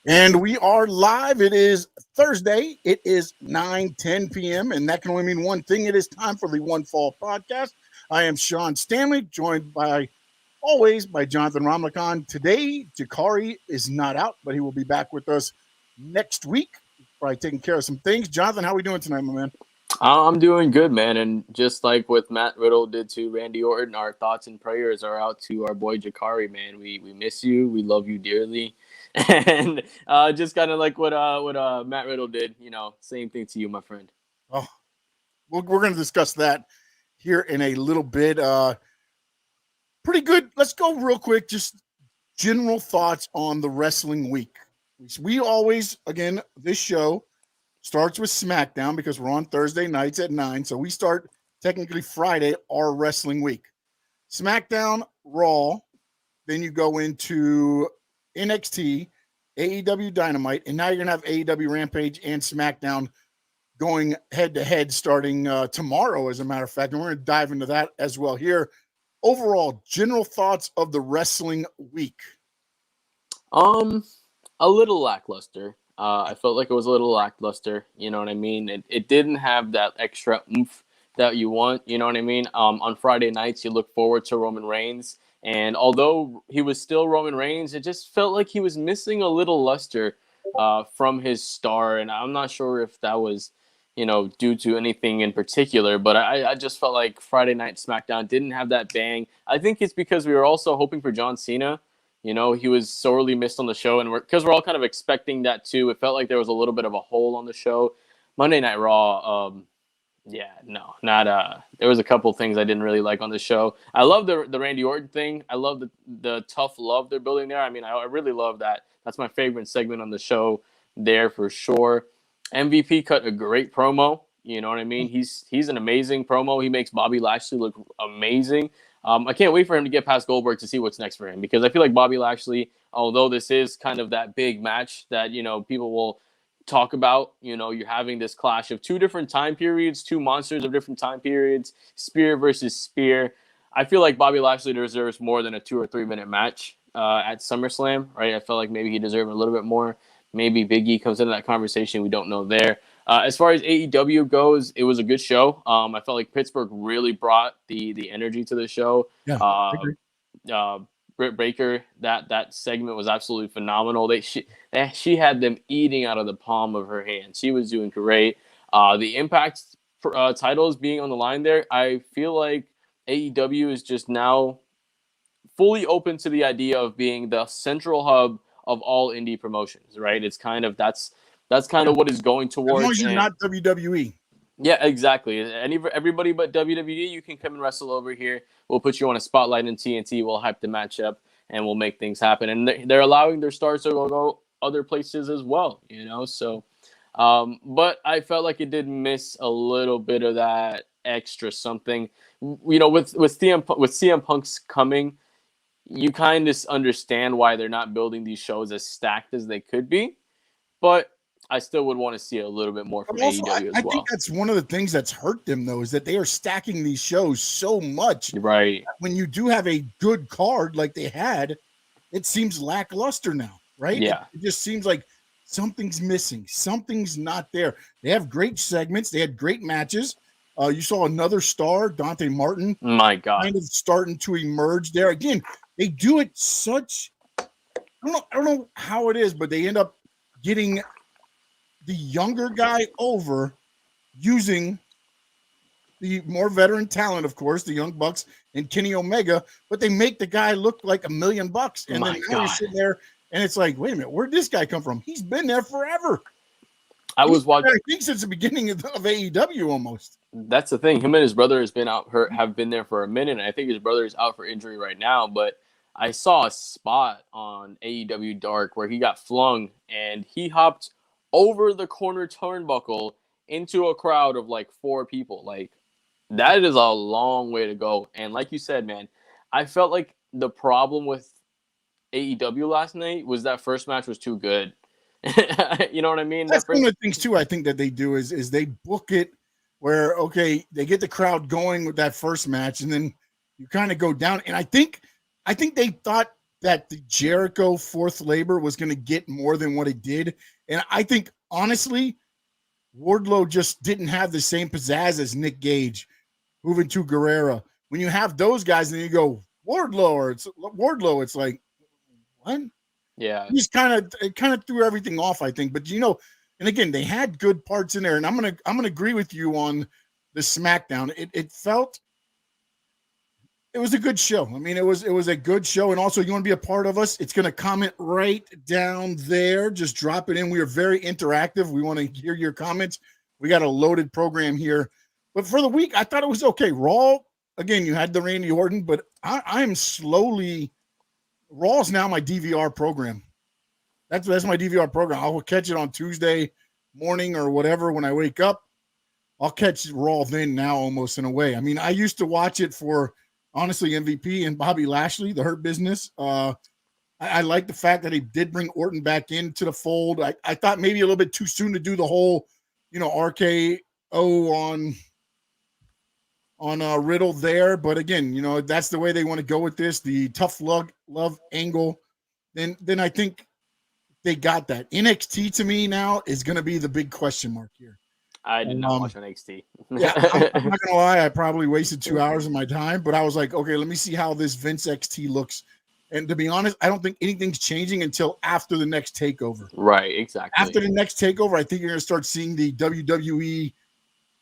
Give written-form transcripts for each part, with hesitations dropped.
And we are live. It is Thursday. It is 9:10 p.m. And that can only mean one thing. It is time for the One Fall podcast. I am Sean Stanley, joined by Johnathan Ramlakan. Today, Jaccare is not out, but he will be back with us next week. Probably taking care of some things. Johnathan, how are we doing tonight, my man? I'm doing good, man. And just like what Matt Riddle did to Randy Orton, our thoughts and prayers are out to our boy Jaccare, man. We miss you. We love you dearly. And just kind of like what Matt Riddle did, same thing to you, my friend. Oh, we're going to discuss that here in a little bit. Pretty good. Let's go real quick. Just general thoughts on the wrestling week. We always, again, this show starts with Smackdown because we're on Thursday nights at 9. So we start technically Friday, our wrestling week. Smackdown, Raw. Then you go into NXT, AEW Dynamite, and now you're going to have AEW Rampage and Smackdown going head-to-head starting tomorrow, as a matter of fact. And we're going to dive into that as well here. Overall, general thoughts of the wrestling week. A little lackluster. I felt like it was a little lackluster. You know what I mean? It didn't have that extra oomph that you want. You know what I mean? On Friday nights, you look forward to Roman Reigns. And although he was still Roman Reigns, it just felt like he was missing a little luster from his star. And I'm not sure if that was, due to anything in particular. But I just felt like Friday Night SmackDown didn't have that bang. I think it's because we were also hoping for John Cena. He was sorely missed on the show, and because we're all kind of expecting that too. It felt like there was a little bit of a hole on the show. Monday Night Raw, there was a couple things I didn't really like on the show. I love the Randy Orton thing. I love the tough love they're building there. I mean, I really love that. That's my favorite segment on the show there for sure. MVP cut a great promo. You know what I mean? He's an amazing promo. He makes Bobby Lashley look amazing. I can't wait for him to get past Goldberg to see what's next for him, because I feel like Bobby Lashley, although this is kind of that big match that, people will talk about, you're having this clash of two different time periods, two monsters of different time periods, spear versus spear. I feel like Bobby Lashley deserves more than a 2 or 3 minute match at SummerSlam, right? I felt like maybe he deserved a little bit more. Maybe Big E comes into that conversation. We don't know there. As far as AEW goes, it was a good show. I felt like Pittsburgh really brought the energy to the show. Yeah, Britt Baker, that segment was absolutely phenomenal. She had them eating out of the palm of her hand. She was doing great. The Impact titles being on the line there, I feel like AEW is just now fully open to the idea of being the central hub of all indie promotions, right? It's kind of that's kind of what is going towards. As long as you're not WWE. Yeah, exactly. Everybody but WWE, you can come and wrestle over here. We'll put you on a spotlight in TNT. We'll hype the match up, and we'll make things happen. And they're allowing their stars to go other places as well, So, but I felt like it did miss a little bit of that extra something. With CM Punk's coming, you kind of understand why they're not building these shows as stacked as they could be, but I still would want to see a little bit more from AEW as well. I think that's one of the things that's hurt them, though, is that they are stacking these shows so much. Right. When you do have a good card like they had, it seems lackluster now, right? Yeah. It just seems like something's missing. Something's not there. They have great segments. They had great matches. You saw another star, Dante Martin. My God. Kind of starting to emerge there. Again, they do it such – I don't know how it is, but they end up getting – the younger guy over using the more veteran talent, of course, the Young Bucks and Kenny Omega, but they make the guy look like $1 million. And then now you're sitting there and it's like, wait a minute, where'd this guy come from? He's been there forever. I think since the beginning of AEW almost. That's the thing. Him and his brother have been there for a minute. And I think his brother is out for injury right now, but I saw a spot on AEW Dark where he got flung and he hopped over the corner turnbuckle into a crowd of like 4 people. Like, that is a long way to go. And like you said, man, I felt like the problem with AEW last night was that first match was too good. You know what I mean? That's one of the things too I think that they do is they book it where, okay, they get the crowd going with that first match and then you kind of go down. And I think they thought that the Jericho fourth labor was going to get more than what it did. And I think, honestly, Wardlow just didn't have the same pizzazz as Nick Gage, moving to Guerrero. When you have those guys and you go Wardlow, it's like, what? Yeah. He's kind of threw everything off, I think. But and again, they had good parts in there. And I'm gonna agree with you on the SmackDown. It felt it was a good show. I mean, it was a good show. And also, you want to be a part of us? It's going to comment right down there. Just drop it in. We are very interactive. We want to hear your comments. We got a loaded program here. But for the week, I thought it was okay. Raw, again, you had the Randy Orton, but I am slowly – Raw's now my DVR program. That's my DVR program. I will catch it on Tuesday morning or whatever when I wake up. I'll catch Raw then now almost in a way. I mean, I used to watch it for – honestly, MVP and Bobby Lashley, the Hurt Business. I like the fact that he did bring Orton back into the fold. I thought maybe a little bit too soon to do the whole, RKO on Riddle there. But again, that's the way they want to go with this, the tough love angle. Then I think they got that. NXT to me now is going to be the big question mark here. I did not watch NXT. Yeah, I'm not gonna lie. I probably wasted 2 hours of my time, but I was like, okay, let me see how this Vince XT looks. And to be honest, I don't think anything's changing until after the next takeover. Right, exactly. After the next takeover, I think you're gonna start seeing the WWE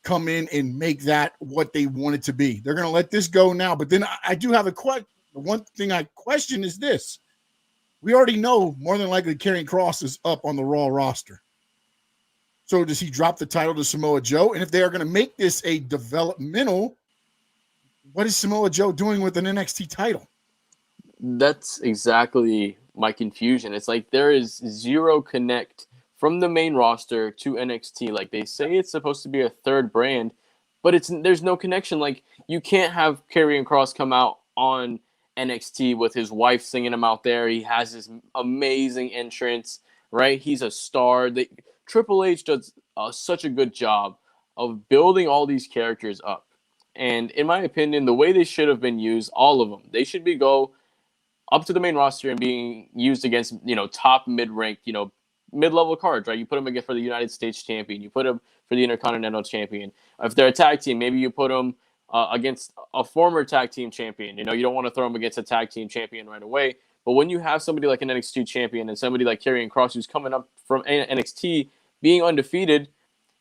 come in and make that what they want it to be. They're gonna let this go now, but then I do have a question. The one thing I question is this: we already know more than likely Karrion Kross is up on the Raw roster. So does he drop the title to Samoa Joe? And if they are going to make this a developmental, what is Samoa Joe doing with an NXT title? That's exactly my confusion. It's like there is zero connect from the main roster to NXT. Like they say it's supposed to be a third brand, but there's no connection. Like you can't have Karrion Kross come out on NXT with his wife singing him out there. He has this amazing entrance, right? He's a star. Triple H does such a good job of building all these characters up. And in my opinion, the way they should have been used, all of them, they should go up to the main roster and being used against, top mid-ranked, mid-level cards, right? You put them against for the United States champion. You put them for the Intercontinental champion. If they're a tag team, maybe you put them against a former tag team champion. You don't want to throw them against a tag team champion right away. But when you have somebody like an NXT champion and somebody like Karrion Kross who's coming up from NXT being undefeated,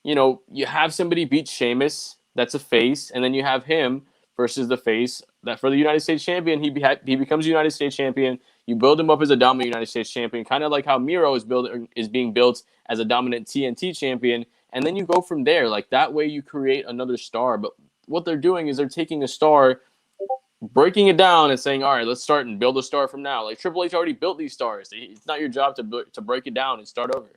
you have somebody beat Sheamus, that's a face, and then you have him versus the face that for the United States champion, he becomes United States champion. You build him up as a dominant United States champion, kind of like how Miro is being built as a dominant TNT champion, and then you go from there. Like that way you create another star. But what they're doing is they're taking a star, breaking it down and saying, all right, let's start and build a star from now. Like Triple H already built these stars. It's not your job to break it down and start over.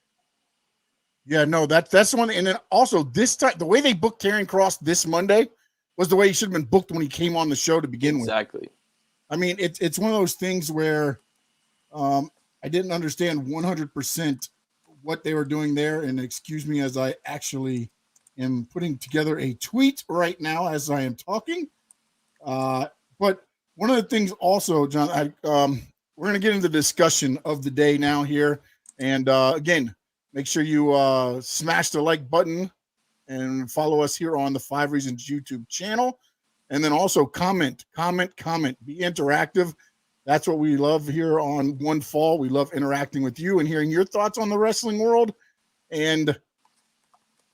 Yeah, no, that's the one. And then also this time, the way they booked Karrion Kross this Monday was the way he should have been booked when he came on the show to begin with. Exactly. I mean, it's one of those things where I didn't understand 100% what they were doing there. And excuse me as I actually am putting together a tweet right now as I am talking. But one of the things also, John, we're going to get into the discussion of the day now here. And again, make sure you smash the like button and follow us here on the 5 Reasons YouTube channel. And then also comment, be interactive. That's what we love here on One Fall. We love interacting with you and hearing your thoughts on the wrestling world. And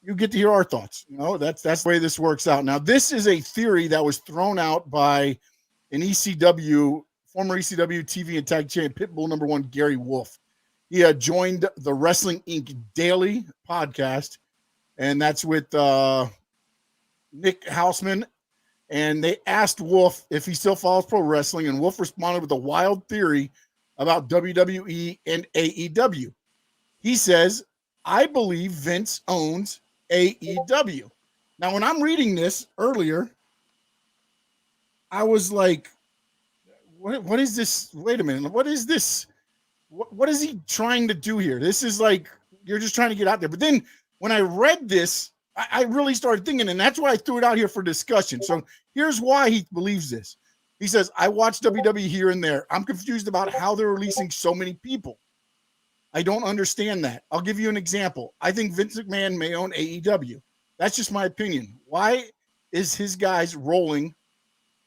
you get to hear our thoughts. That's the way this works out. Now, this is a theory that was thrown out by an former ECW TV and tag champ, Pitbull #1, Gary Wolf. He had joined the Wrestling Inc. Daily podcast, and that's with Nick Hausman. And they asked Wolf if he still follows pro wrestling, and Wolf responded with a wild theory about WWE and AEW. He says, I believe Vince owns AEW. Now, when I'm reading this earlier, I was like, what is this? Wait a minute. What is this? What is he trying to do here? This is like, you're just trying to get out there. But then when I read this, I really started thinking, and that's why I threw it out here for discussion. So here's why he believes this. He says, I watch WWE here and there. I'm confused about how they're releasing so many people. I don't understand that. I'll give you an example. I think Vince McMahon may own AEW. That's just my opinion. Why is his guys rolling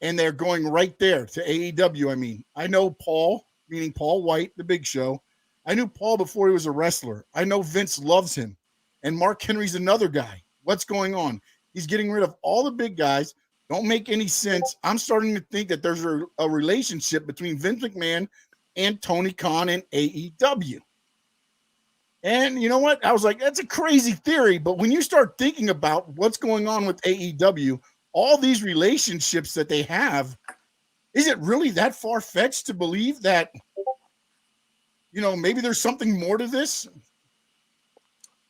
and they're going right there to AEW? I mean, I know Paul, meaning Paul White, the Big Show. I knew Paul before he was a wrestler. I know Vince loves him. And Mark Henry's another guy. What's going on? He's getting rid of all the big guys. Don't make any sense. I'm starting to think that there's a relationship between Vince McMahon and Tony Khan and AEW. And you know what? I was like, that's a crazy theory. But when you start thinking about what's going on with AEW, all these relationships that they have, is it really that far-fetched to believe that, you know, maybe there's something more to this?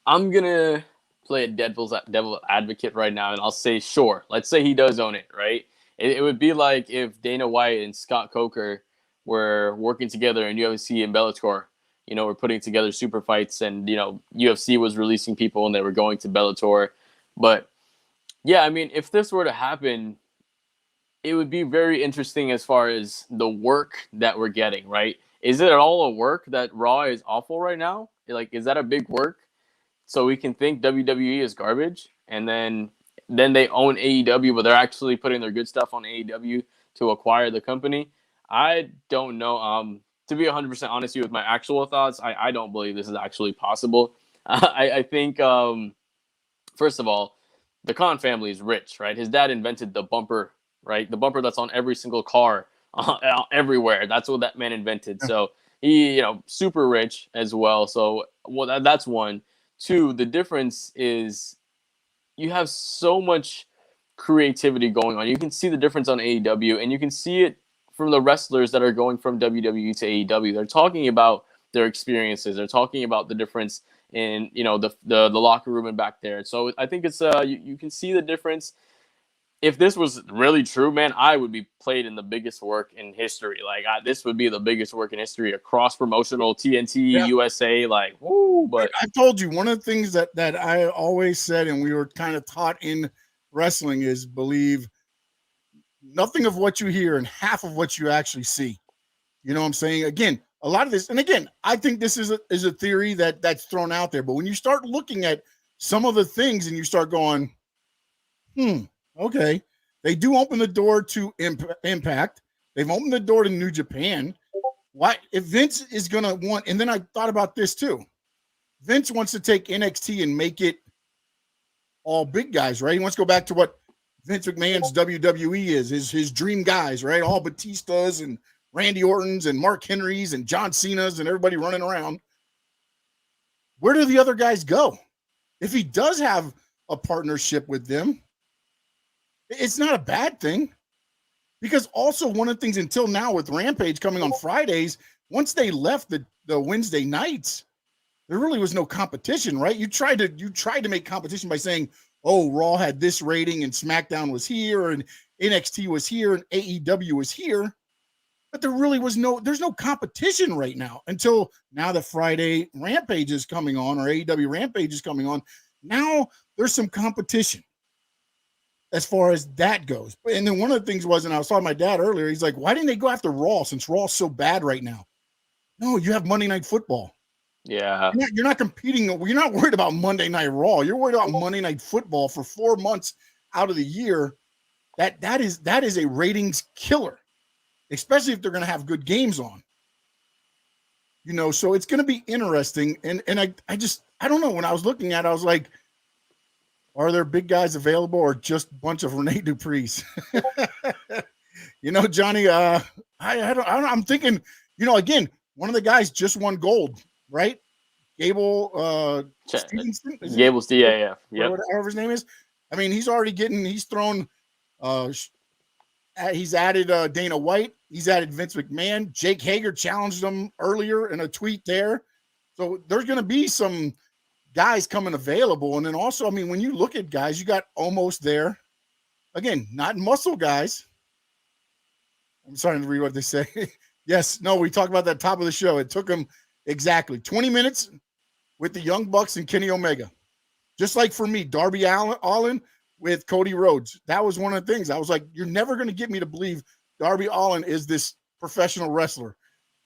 I'm going to play a devil advocate right now, and I'll say, sure. Let's say he does own it, right? It would be like if Dana White and Scott Coker were working together in UFC and Bellator. You know, we're putting together super fights, and, you know, UFC was releasing people and they were going to Bellator. But yeah, I mean, if this were to happen, it would be very interesting as far as the work that we're getting, right? Is it all a work that Raw is awful right now? Like, is that a big work? So we can think WWE is garbage, and then they own AEW, but they're actually putting their good stuff on AEW to acquire the company. I don't know. To be 100% honest with you with my actual thoughts, I don't believe this is actually possible. I think, first of all, the Khan family is rich, right? His dad invented the bumper, right? The bumper that's on every single car everywhere. That's what that man invented. So he, you know, super rich as well. So well, that's one. Two, the difference is you have so much creativity going on. You can see the difference on AEW, and you can see it from the wrestlers that are going from WWE to AEW. They're talking about their experiences. They're talking about the difference in, you know, the locker room and back there. So I think it's you can see the difference. If this was really true, man, I would be played in the biggest work in history. Like, this would be the biggest work in history, across promotional, TNT, USA, like, woo. But I told you, one of the things that I always said, and we were kind of taught in wrestling, is believe nothing of what you hear and half of what you actually see. You know what I'm saying? Again, a lot of this, and again, I think this is a theory that's thrown out there. But when you start looking at some of the things and you start going, okay, they do open the door to Impact. They've opened the door to New Japan. Why, if Vince is going to want, and then I thought about this too. Vince wants to take NXT and make it all big guys, right? He wants to go back to what Vince McMahon's WWE is his dream guys, right? All Batistas and Randy Ortons and Mark Henrys and John Cena's and everybody running around. Where do the other guys go? If he does have a partnership with them, it's not a bad thing. Because also one of the things until now with Rampage coming on Fridays, once they left the Wednesday nights, there really was no competition, right? You tried to make competition by saying, oh, Raw had this rating and Smackdown was here and NXT was here and AEW was here. But there really was there's no competition right now until now that Friday Rampage is coming on, or AEW Rampage is coming on. Now there's some competition as far as that goes. And then one of the things was, and I was talking to my dad earlier, he's like, why didn't they go after Raw since Raw's so bad right now? No, you have Monday Night Football. Yeah. You're not competing. You're not worried about Monday Night Raw. You're worried about Monday Night Football for 4 months out of the year. That is a ratings killer, especially if they're going to have good games on. You know, so it's going to be interesting. And I don't know. When I was looking at it, I was like, are there big guys available or just a bunch of Rene Dupree's? You know, Johnny, I'm thinking, you know, again, one of the guys just won gold, right? Gable Stevenson? Gable, yeah. Yep. Whatever his name is. I mean, he's thrown, he's added Dana White. He's added Vince McMahon. Jake Hager challenged him earlier in a tweet there. So there's going to be some guys coming available. And then also, I mean, when you look at guys, you got almost there. Again, not muscle guys. I'm starting to read what they say. Yes, no, we talked about that top of the show. It took them exactly 20 minutes with the Young Bucks and Kenny Omega. Just like for me, Darby Allin with Cody Rhodes. That was one of the things. I was like, you're never going to get me to believe Darby Allin is this professional wrestler.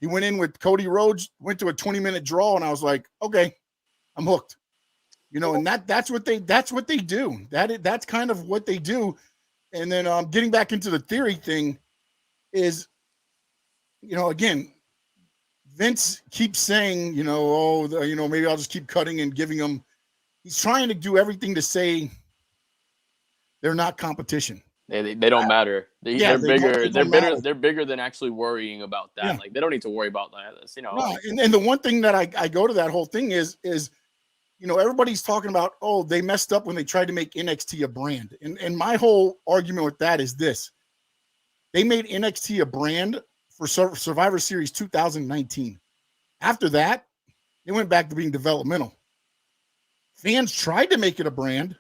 He went in with Cody Rhodes, went to a 20-minute draw, and I was like, okay, I'm hooked. And that's what they do. That's kind of what they do. And then getting back into the theory thing is, again, Vince keeps saying, maybe I'll just keep cutting and giving them. He's trying to do everything to say they're not competition. They don't matter. They're bigger. They're bigger than actually worrying about that. Yeah. Like they don't need to worry about that. No, and the one thing that I go to that whole thing is everybody's talking about, they messed up when they tried to make NXT a brand. And my whole argument with that is this. They made NXT a brand for Survivor Series 2019. After that, they went back to being developmental. Fans tried to make it a brand,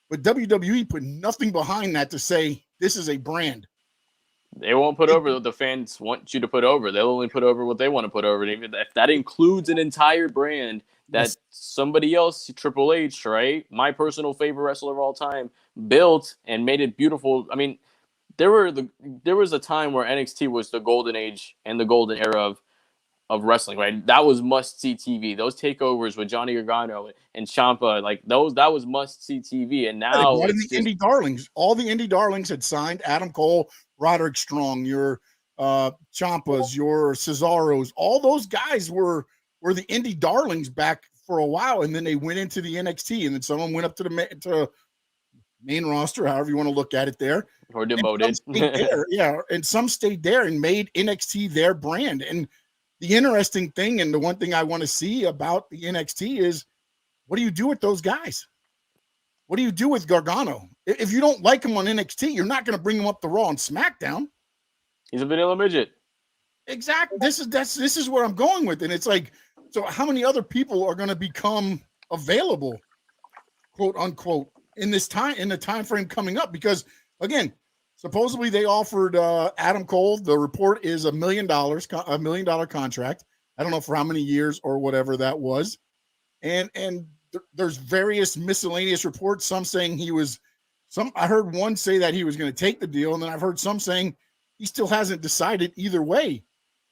but WWE put nothing behind that to say this is a brand. They won't put over what the fans want you to put over. They'll only put over what they want to put over. And even if that includes an entire brand that somebody else, Triple H, right, my personal favorite wrestler of all time, built and made it beautiful. I mean, there was a time where NXT was the golden age and the golden era of wrestling, right? That was must-see TV. Those takeovers with Johnny Gargano and Ciampa, like that was must-see TV. And now it's the indie darlings. All the indie darlings had signed. Adam Cole, Roderick Strong, your Ciampas, your Cesaros. All those guys were the indie darlings back for a while, and then they went into the NXT, and then someone went up to the main roster, however you want to look at it there. Or demoted. And some stayed there and made NXT their brand. And the interesting thing, and the one thing I want to see about the NXT is, what do you do with those guys? What do you do with Gargano? If you don't like him on NXT, you're not going to bring him up to Raw and SmackDown. He's a vanilla midget. Exactly. This is where I'm going with, and it's like, so how many other people are going to become available, quote unquote, in the time frame coming up? Because again, supposedly they offered Adam Cole. The report is $1 million contract. I don't know for how many years or whatever that was, and there's various miscellaneous reports. Some saying I heard one say that he was going to take the deal, and then I've heard some saying he still hasn't decided either way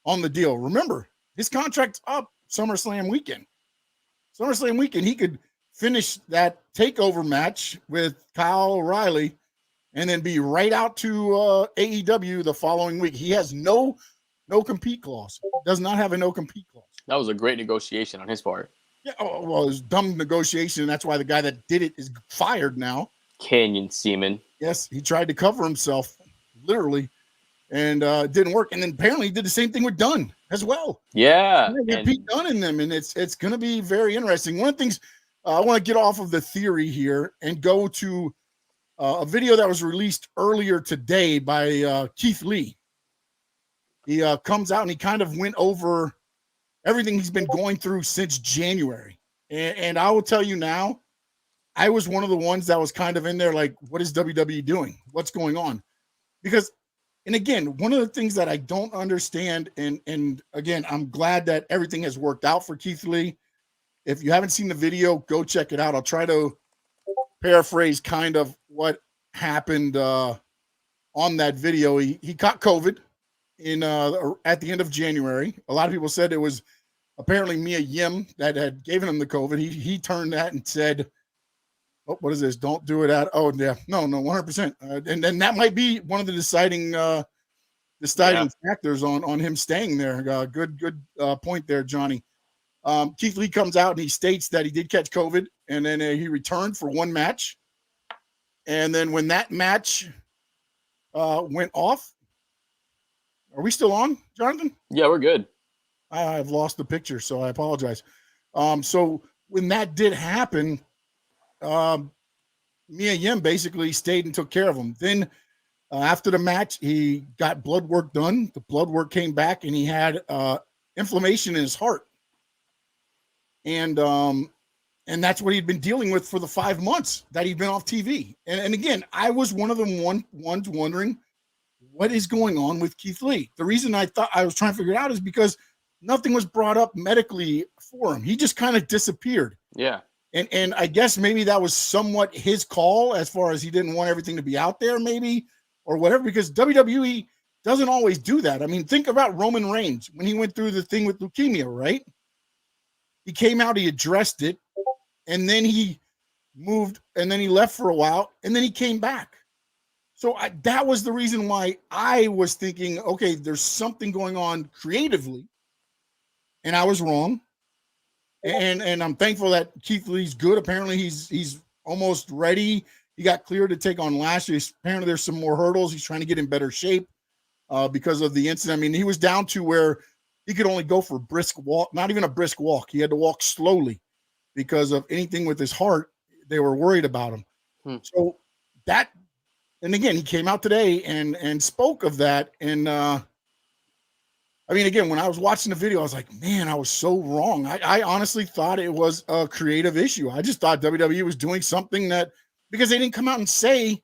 on the deal. Remember, his contract's up SummerSlam weekend. He could finish that takeover match with Kyle O'Reilly and then be right out to AEW the following week. He has no compete clause. Does not have a no compete clause. That was a great negotiation on his part. Yeah, it was dumb negotiation, and that's why the guy that did it is fired now. Canyon Seaman. Yes, he tried to cover himself, literally, and it didn't work. And then apparently he did the same thing with Dunn as well. Yeah. Pete Dunn in them, and it's going to be very interesting. One of the things I want to get off of the theory here and go to a video that was released earlier today by Keith Lee. He comes out and he kind of went over everything he's been going through since January. And I will tell you now, I was one of the ones that was kind of in there like, what is WWE doing? What's going on? Because, and again, one of the things that I don't understand, and again, I'm glad that everything has worked out for Keith Lee. If you haven't seen the video, go check it out. I'll try to paraphrase kind of what happened on that video. He caught COVID at the end of January. A lot of people said it was apparently Mia Yim that had given him the COVID. He turned that and said, "Oh, what is this? Don't do it at." Oh, yeah, no, 100%. And then that might be one of the deciding factors on him staying there. Good point there, Johnny. Keith Lee comes out and he states that he did catch COVID, and then he returned for one match. And then when that match went off, are we still on, Johnathan? Yeah, we're good. I've lost the picture, so I apologize. So when that did happen, Mia Yim basically stayed and took care of him. Then after the match, he got blood work done. The blood work came back, and he had inflammation in his heart. And that's what he'd been dealing with for the 5 months that he'd been off TV. And again, I was one of the ones wondering what is going on with Keith Lee. The reason I thought I was trying to figure it out is because nothing was brought up medically for him. He just kind of disappeared. Yeah. And I guess maybe that was somewhat his call as far as he didn't want everything to be out there maybe or whatever, because WWE doesn't always do that. I mean, think about Roman Reigns when he went through the thing with leukemia, right? He came out, he addressed it, and then he moved, and then he left for a while, and then he came back. So that was the reason why I was thinking, okay, there's something going on creatively, and I was wrong. And I'm thankful that Keith Lee's good. Apparently, he's almost ready. He got cleared to take on Lashley. Apparently, there's some more hurdles. He's trying to get in better shape because of the incident. I mean, he was down to where he could only go for a brisk walk, not even a brisk walk. He had to walk slowly because of anything with his heart. They were worried about him. So that, and again, he came out today and spoke of that. And I mean, again, when I was watching the video, I was like, man, I was so wrong. I honestly thought it was a creative issue. I just thought WWE was doing something that, because they didn't come out and say,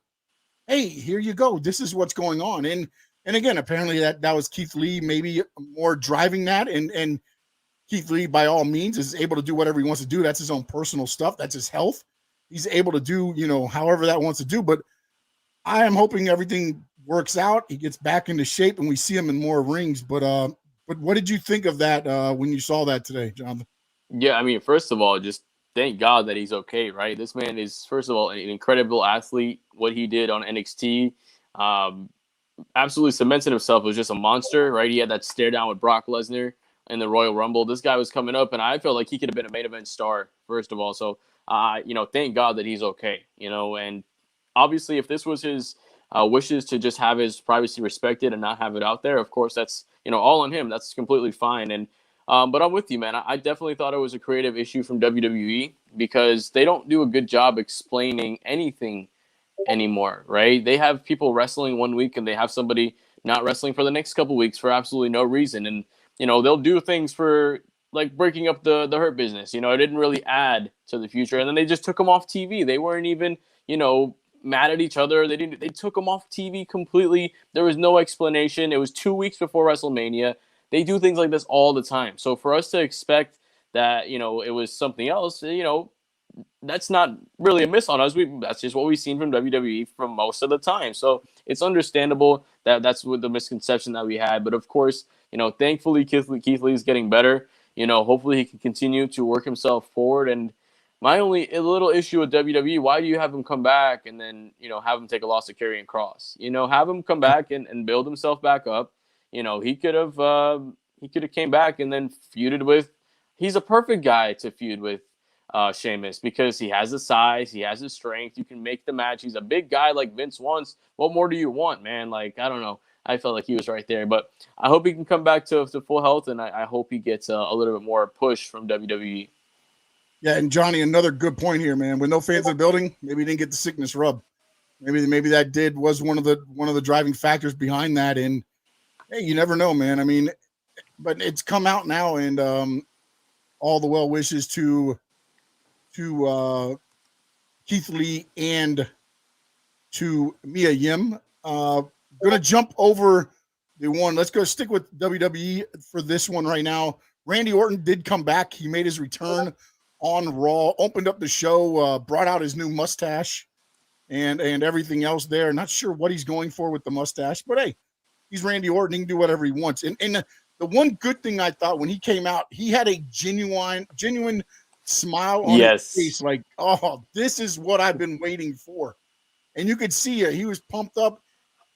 hey, here you go, this is what's going on. And again, apparently that was Keith Lee maybe more driving that. And Keith Lee, by all means, is able to do whatever he wants to do. That's his own personal stuff. That's his health. He's able to do, however that wants to do. But I am hoping everything works out. He gets back into shape and we see him in more rings. But what did you think of that when you saw that today, Jonathan? Yeah, I mean, first of all, just thank God that he's okay, right? This man is, first of all, an incredible athlete. What he did on NXT, absolutely cemented himself as just a monster, right? He had that stare down with Brock Lesnar in the Royal Rumble. This guy was coming up, and I felt like he could have been a main event star, first of all. So, thank God that he's okay, and obviously if this was his wishes to just have his privacy respected and not have it out there, of course, that's, all on him. That's completely fine. And, but I'm with you, man. I definitely thought it was a creative issue from WWE because they don't do a good job explaining anything anymore, right? They have people wrestling one week and they have somebody not wrestling for the next couple weeks for absolutely no reason. And, they'll do things for like breaking up the Hurt Business. It didn't really add to the future. And then they just took them off TV. They weren't even, mad at each other. They took them off TV completely. There was no explanation. It was 2 weeks before WrestleMania. They do things like this all the time. So for us to expect that, it was something else, that's not really a miss on us. That's just what we've seen from WWE from most of the time. So it's understandable that that's what the misconception that we had. But of course, thankfully Keith Lee is getting better. Hopefully he can continue to work himself forward. And my only little issue with WWE, why do you have him come back and then, have him take a loss to Karrion Kross? Have him come back and build himself back up. He could have came back and then feuded with. He's a perfect guy to feud with Sheamus because he has the size, he has the strength. You can make the match. He's a big guy like Vince wants. What more do you want, man? Like, I don't know. I felt like he was right there, but I hope he can come back to full health, and I hope he gets a little bit more push from WWE. Yeah, and Johnny, another good point here, man. With no fans in the building, maybe he didn't get the sickness rub. Maybe that was one of the driving factors behind that. And hey, you never know, man. I mean, but it's come out now, and all the well wishes to Keith Lee and to Mia Yim. Gonna jump over the one. Let's go stick with WWE for this one right now. Randy Orton did come back. He made his return on Raw, opened up the show, brought out his new mustache and everything else there. Not sure what he's going for with the mustache, but hey, he's Randy Orton. He can do whatever he wants. And the one good thing I thought when he came out, he had a genuine smile on his face. Like, oh, this is what I've been waiting for. And you could see it. He was pumped up.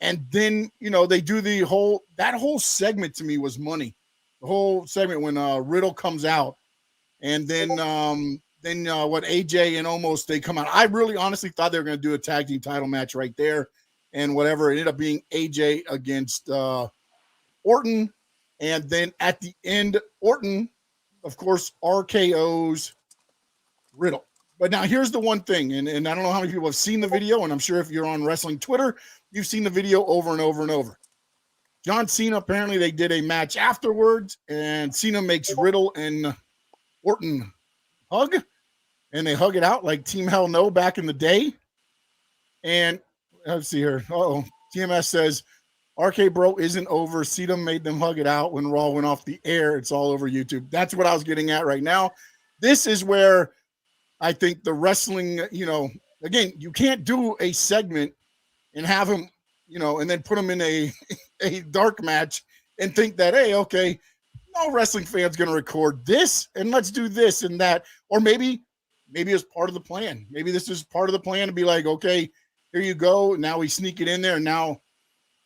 And then, they do that whole segment to me was money. The whole segment when Riddle comes out. And then what AJ and Omos, they come out. I really honestly thought they were going to do a tag team title match right there and whatever. It ended up being AJ against Orton. And then at the end, Orton, of course, RKO's Riddle. But now here's the one thing, and I don't know how many people have seen the video, and I'm sure if you're on wrestling Twitter, you've seen the video over and over and over. John Cena, apparently they did a match afterwards, and Cena makes Riddle and Orton hug, and they hug it out like Team Hell No back in the day. And let's see here. TMS says, RK Bro isn't over. Cena made them hug it out when Raw went off the air. It's all over YouTube. That's what I was getting at right now. This is where I think the wrestling, again, you can't do a segment and have him, and then put him in a a dark match and think that, hey, okay, no wrestling fan's going to record this and let's do this and that. Or maybe it's part of the plan. Maybe this is part of the plan to be like, okay, here you go. Now we sneak it in there. And now,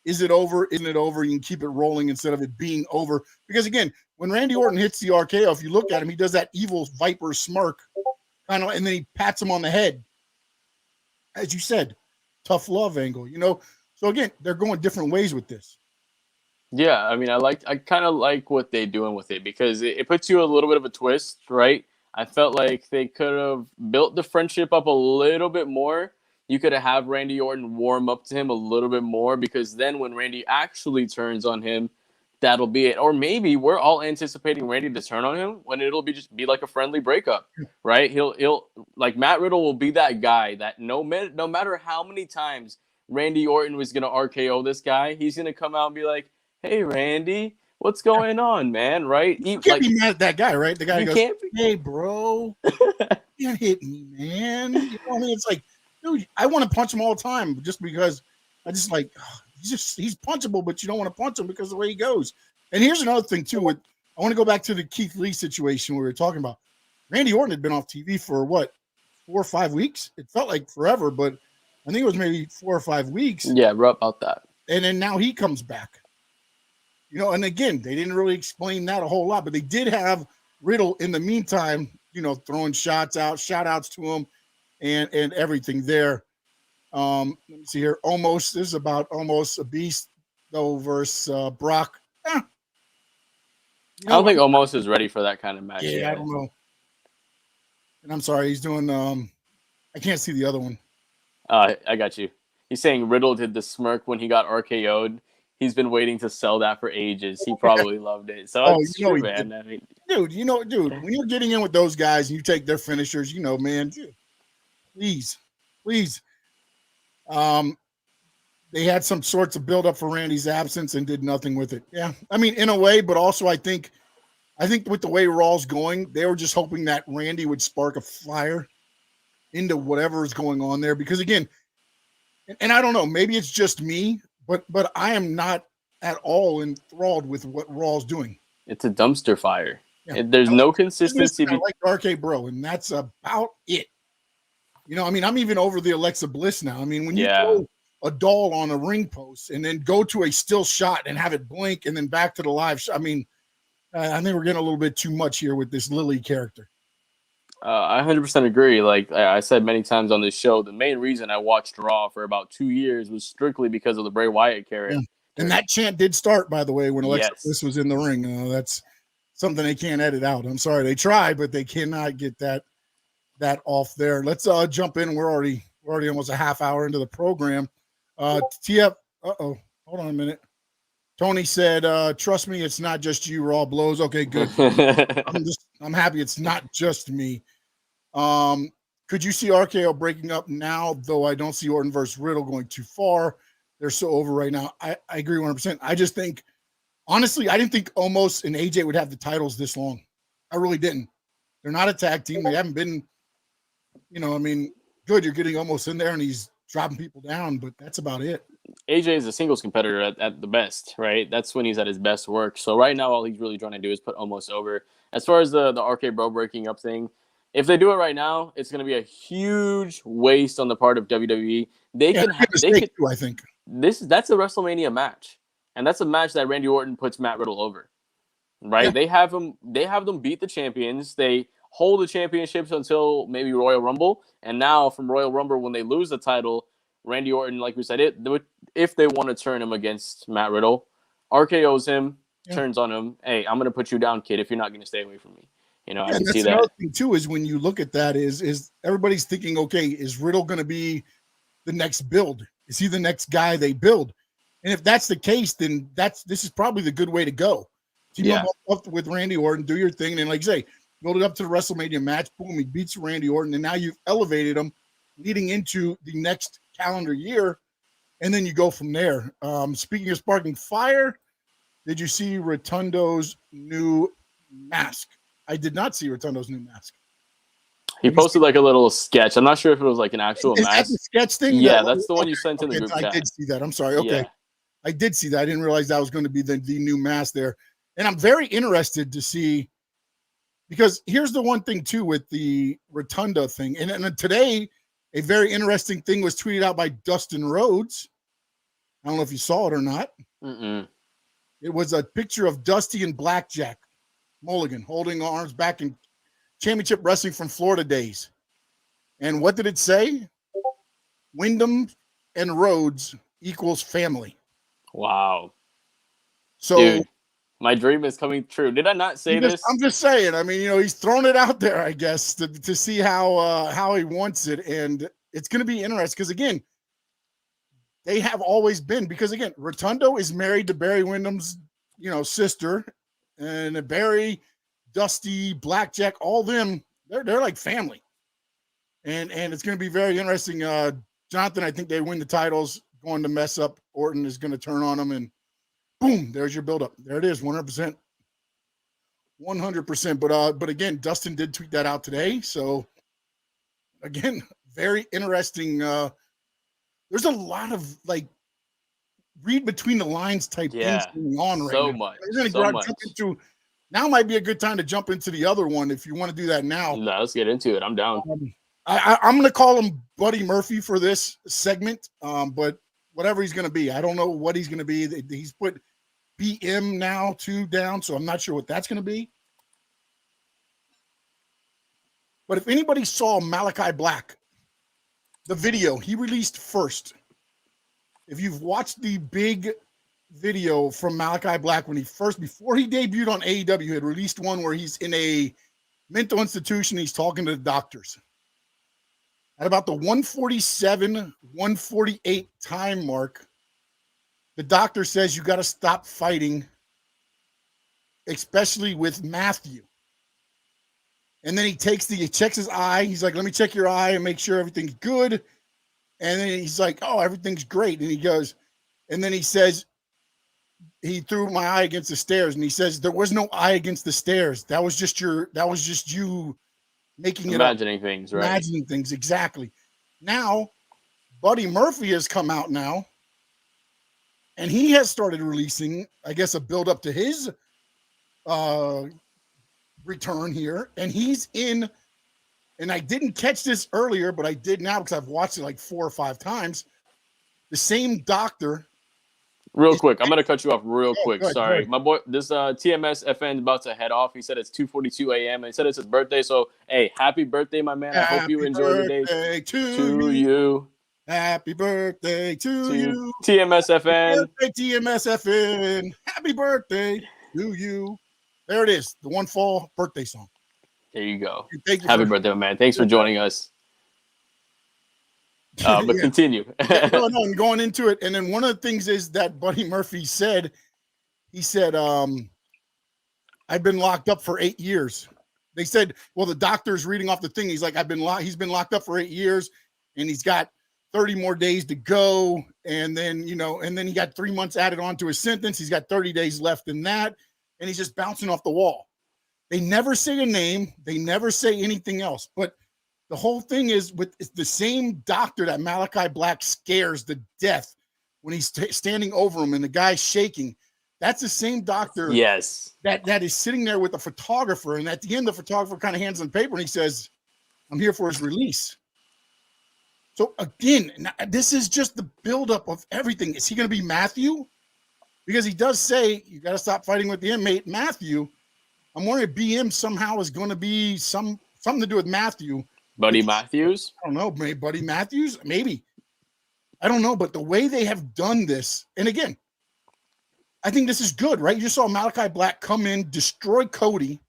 is it over? Isn't it over? You can keep it rolling instead of it being over. Because again, when Randy Orton hits the RKO, if you look at him, he does that evil viper smirk kind of, and then he pats him on the head. As you said, tough love angle, So again, they're going different ways with this. Yeah, I mean, I kind of like what they're doing with it because it puts you a little bit of a twist, right? I felt like they could have built the friendship up a little bit more. You could have Randy Orton warm up to him a little bit more because then when Randy actually turns on him, that'll be it. Or maybe we're all anticipating Randy to turn on him when it'll be like a friendly breakup, right? He'll like Matt Riddle will be that guy that no matter how many times Randy Orton was gonna RKO this guy, he's gonna come out and be like, "Hey, Randy, what's going on, man?" Right? You can't be mad at that guy, right? The guy you goes, can't be- "Hey, bro, you can't hit me, man." You know what I mean? It's like, dude, I want to punch him all the time just because I just like he's punchable, but you don't want to punch him because of the way he goes. And here's another thing too. I want to go back to the Keith Lee situation we were talking about. Randy Orton had been off TV for what, 4 or 5 weeks? It felt like forever, but I think it was maybe 4 or 5 weeks. Yeah, about that. And then now he comes back. And again, they didn't really explain that a whole lot, but they did have Riddle in the meantime, throwing shout outs to him and everything there. Let me see here. This is about Almost a Beast though versus Brock. I don't think Almost is ready for that kind of match. Yeah, I don't know. And I'm sorry, he's doing I can't see the other one. I got you. He's saying Riddle did the smirk when he got RKO'd. He's been waiting to sell that for ages. He probably loved it. So it's true, man. I mean, dude, when you're getting in with those guys and you take their finishers, man, dude, please. They had some sorts of build up for Randy's absence and did nothing with it. Yeah. I mean, in a way, but also I think with the way Raw's going, they were just hoping that Randy would spark a fire into whatever is going on there. Because again, and I don't know, maybe it's just me, but I am not at all enthralled with what Raw's doing. It's a dumpster fire. Yeah. There's no consistency. I like RK Bro, and that's about it. I mean, I'm even over the Alexa Bliss now. I mean, when you throw a doll on a ring post and then go to a still shot and have it blink and then back to the live shot, I mean, I think we're getting a little bit too much here with this Lily character. I 100% agree. Like I said many times on this show, the main reason I watched Raw for about 2 years was strictly because of the Bray Wyatt character. Yeah. And that chant did start, by the way, when Alexa Bliss was in the ring. That's something they can't edit out. I'm sorry. They tried, but they cannot get that off there. Let's jump in. We're already almost a half hour into the program. TF, hold on a minute. Tony said, trust me, it's not just you, Raw blows. Okay, good. I'm happy it's not just me. Could you see RKO breaking up now, though I don't see Orton versus Riddle going too far? They're so over right now. I agree 100%. I just think, honestly, I didn't think Omos and AJ would have the titles this long. I really didn't. They're not a tag team. They haven't been, I mean, good. You're getting Omos in there and he's dropping people down, but that's about it. AJ is a singles competitor at the best, right? That's when he's at his best work. So right now, all he's really trying to do is put Omos over. As far as the RK Bro breaking up thing, if they do it right now, it's going to be a huge waste on the part of WWE. They could, I think. That's a WrestleMania match, and that's a match that Randy Orton puts Matt Riddle over, right? Yeah. They have them beat the champions. They hold the championships until maybe Royal Rumble, and now from Royal Rumble, when they lose the title, Randy Orton, like we said, if they want to turn him against Matt Riddle, RKO's him, turns on him. Hey, I'm going to put you down, kid, if you're not going to stay away from me. I can see that. Another thing too is when you look at that is everybody's thinking, okay, is Riddle going to be the next build? Is he the next guy they build? And if that's the case, then this is probably the good way to go. Team up with Randy Orton, do your thing, and then, like I say, build it up to the WrestleMania match. Boom, he beats Randy Orton, and now you've elevated him leading into the next calendar year, and then you go from there. Speaking of sparking fire, did you see Rotundo's new mask? I did not see Rotundo's new mask. He posted like a little sketch. I'm not sure if it was like an actual mask. That the sketch thing? Yeah, that's the one you sent in the group chat. I did see that. I'm sorry. Okay. I did see that. I didn't realize that was going to be the new mask there. And I'm very interested to see, because here's the one thing too with the Rotunda thing. And today, a very interesting thing was tweeted out by Dustin Rhodes. I don't know if you saw it or not. Mm-mm. It was a picture of Dusty and Blackjack Mulligan holding arms back in championship wrestling from Florida days. And what did it say? Wyndham and Rhodes equals family. Wow. So, dude, my dream is coming true. Did I not say this? I'm just saying. I mean, he's thrown it out there, I guess, to see how he wants it, and it's going to be interesting because again, they have always been, because again, Rotundo is married to Barry Windham's sister, and Barry, Dusty, Blackjack, all them, they're like family, and it's going to be very interesting. Johnathan, I think they win the titles, going to mess up. Orton is going to turn on them, and boom, there's your buildup. There it is, 100%. 100%. But again, Dustin did tweet that out today. So again, very interesting. There's a lot of like read between the lines type things going on right so now. Much. Now might be a good time to jump into the other one if you want to do that now. No, let's get into it. I'm down. I'm going to call him Buddy Murphy for this segment, but whatever he's going to be, I don't know what he's going to be. He's put BM now 2 down, so I'm not sure what that's going to be. But if anybody saw Malachi Black, the video he released first, if you've watched the big video from Malachi Black when before he debuted on AEW, he had released one where he's in a mental institution. He's talking to the doctors. At about the 147, 148 time mark, the doctor says you got to stop fighting, especially with Matthew. And then he checks his eye. He's like, let me check your eye and make sure everything's good. And then he's like, oh, everything's great. And he goes, and then he says, he threw my eye against the stairs. And he says, there was no eye against the stairs. That was just you making it imagining things, right? Imagining things, exactly. Now, Buddy Murphy has come out now, and he has started releasing, I guess, a build up to his return here, and he's in. And I didn't catch this earlier, but I did now because I've watched it like 4 or 5 times. The same doctor. Real quick, I'm gonna cut you off real quick. Good, Sorry, good. My boy, this TMS FN is about to head off. He said it's 2:42 a.m. and he said it's his birthday. So, hey, happy birthday, my man! I hope you enjoy the day. To you. Happy birthday to you. TMS FN. TMS FN. Happy birthday to you. There it is, the One Fall birthday song. There you go. Happy birthday, my man. Thanks for joining us. But continue. No, I'm going into it. And then one of the things is that Buddy Murphy said, I've been locked up for 8 years. They said, well, the doctor's reading off the thing. He's like, he's been locked up for 8 years and he's got 30 more days to go. And then, and then he got 3 months added on to his sentence. He's got 30 days left in that. And he's just bouncing off the wall. They never say a name. They never say anything else. But the whole thing is it's the same doctor that Malachi Black scares to death when he's standing over him and the guy's shaking. That's the same doctor. Yes. That is sitting there with a photographer. And at the end, the photographer kind of hands him paper and he says, I'm here for his release. So again, this is just the buildup of everything. Is he going to be Matthew? Because he does say, you got to stop fighting with the inmate, Matthew. I'm wondering if BM somehow is going to be something to do with Matthew. Buddy Matthews? I don't know. Maybe Buddy Matthews? Maybe. I don't know. But the way they have done this, and again, I think this is good, right? You saw Malachi Black come in, destroy Cody.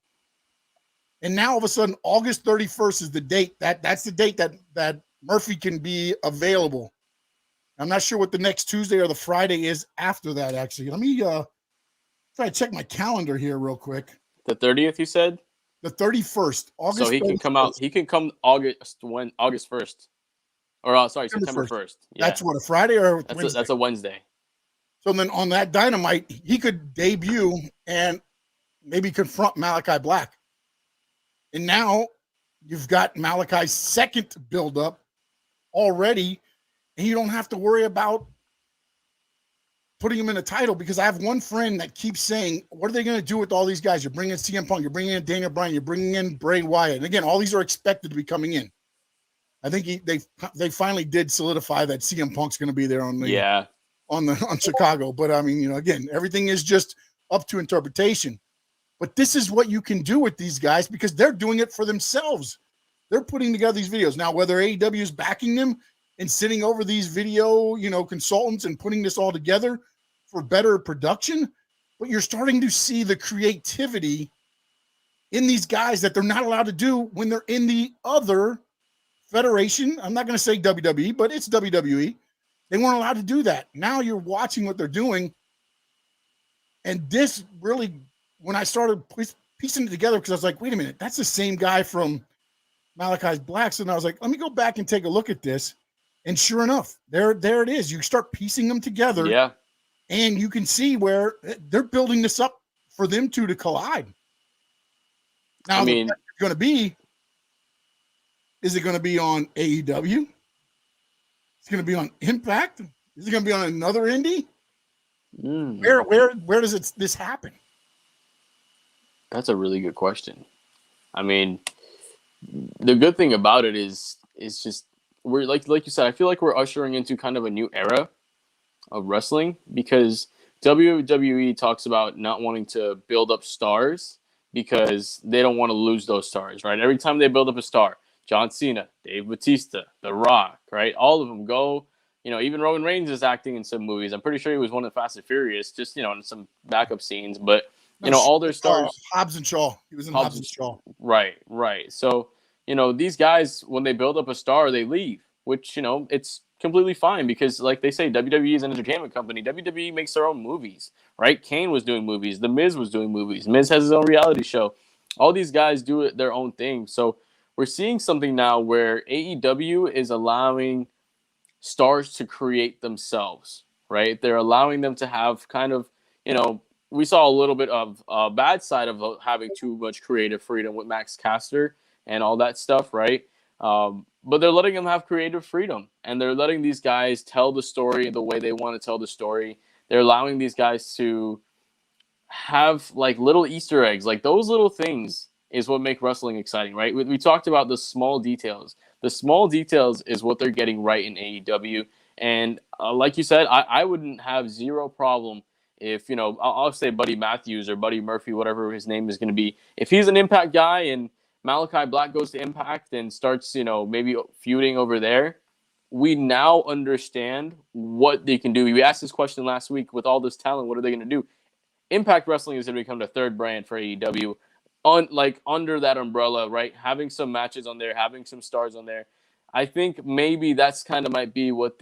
And now all of a sudden, August 31st is the date. That's the date that Murphy can be available. I'm not sure what the next Tuesday or the Friday is after that, actually. Let me try to check my calendar here real quick. The 30th, you said? The 31st. August. So he 31st. can come out. He can come August 1st. Or September 1st. Yeah. That's what, a Friday or that's a Wednesday. So then on that Dynamite, he could debut and maybe confront Malachi Black. And now you've got Malachi's second buildup already, and you don't have to worry about putting him in a title, because I have one friend that keeps saying, what are they going to do with all these guys? You're bringing in CM Punk, you're bringing in Daniel Bryan, you're bringing in Bray Wyatt. And again, all these are expected to be coming in. I think they finally did solidify that CM Punk's going to be there on Chicago. But I mean, again, everything is just up to interpretation. But this is what you can do with these guys, because they're doing it for themselves. They're putting together these videos. Now, whether AEW is backing them and sitting over these video, consultants and putting this all together for better production, but you're starting to see the creativity in these guys that they're not allowed to do when they're in the other federation. I'm not going to say WWE, but it's WWE. They weren't allowed to do that. Now you're watching what they're doing. And this really, when I started piecing it together, because I was like, wait a minute, that's the same guy from Malachi's Blacks. And I was like, let me go back and take a look at this. And sure enough, there it is. You start piecing them together. Yeah. And you can see where they're building this up for them two to collide. Now, is it going to be on AEW? It's going to be on Impact? Is it going to be on another indie? Where does this happen? That's a really good question. I mean, the good thing about it is just we're like you said, I feel like we're ushering into kind of a new era of wrestling, because WWE talks about not wanting to build up stars because they don't want to lose those stars, right? Every time they build up a star, John Cena, Dave Bautista, The Rock, right? All of them go, even Roman Reigns is acting in some movies. I'm pretty sure he was one of the Fast and Furious, just, in some backup scenes. But, all their stars. Hobbs and Shaw. He was in Hobbs and Shaw. Right. So, these guys, when they build up a star, they leave, which, it's completely fine, because like they say, WWE is an entertainment company. WWE makes their own movies, right? Kane was doing movies. The Miz was doing movies. Miz has his own reality show. All these guys do their own thing. So we're seeing something now where AEW is allowing stars to create themselves, right? They're allowing them to have kind of, we saw a little bit of a bad side of having too much creative freedom with Max Caster and all that stuff, right? But they're letting them have creative freedom, and they're letting these guys tell the story the way they want to tell the story. They're allowing these guys to have like little Easter eggs, like those little things is what make wrestling exciting, right? We talked about the small details. The small details is what they're getting right in AEW. And like you said, I wouldn't have zero problem if, I'll say Buddy Matthews or Buddy Murphy, whatever his name is going to be. If he's an Impact guy and Malachi Black goes to Impact and starts, maybe feuding over there, we now understand what they can do. We asked this question last week, with all this talent, what are they going to do? Impact Wrestling is going to become the third brand for AEW, under that umbrella, right? Having some matches on there, having some stars on there. I think maybe that's kind of might be what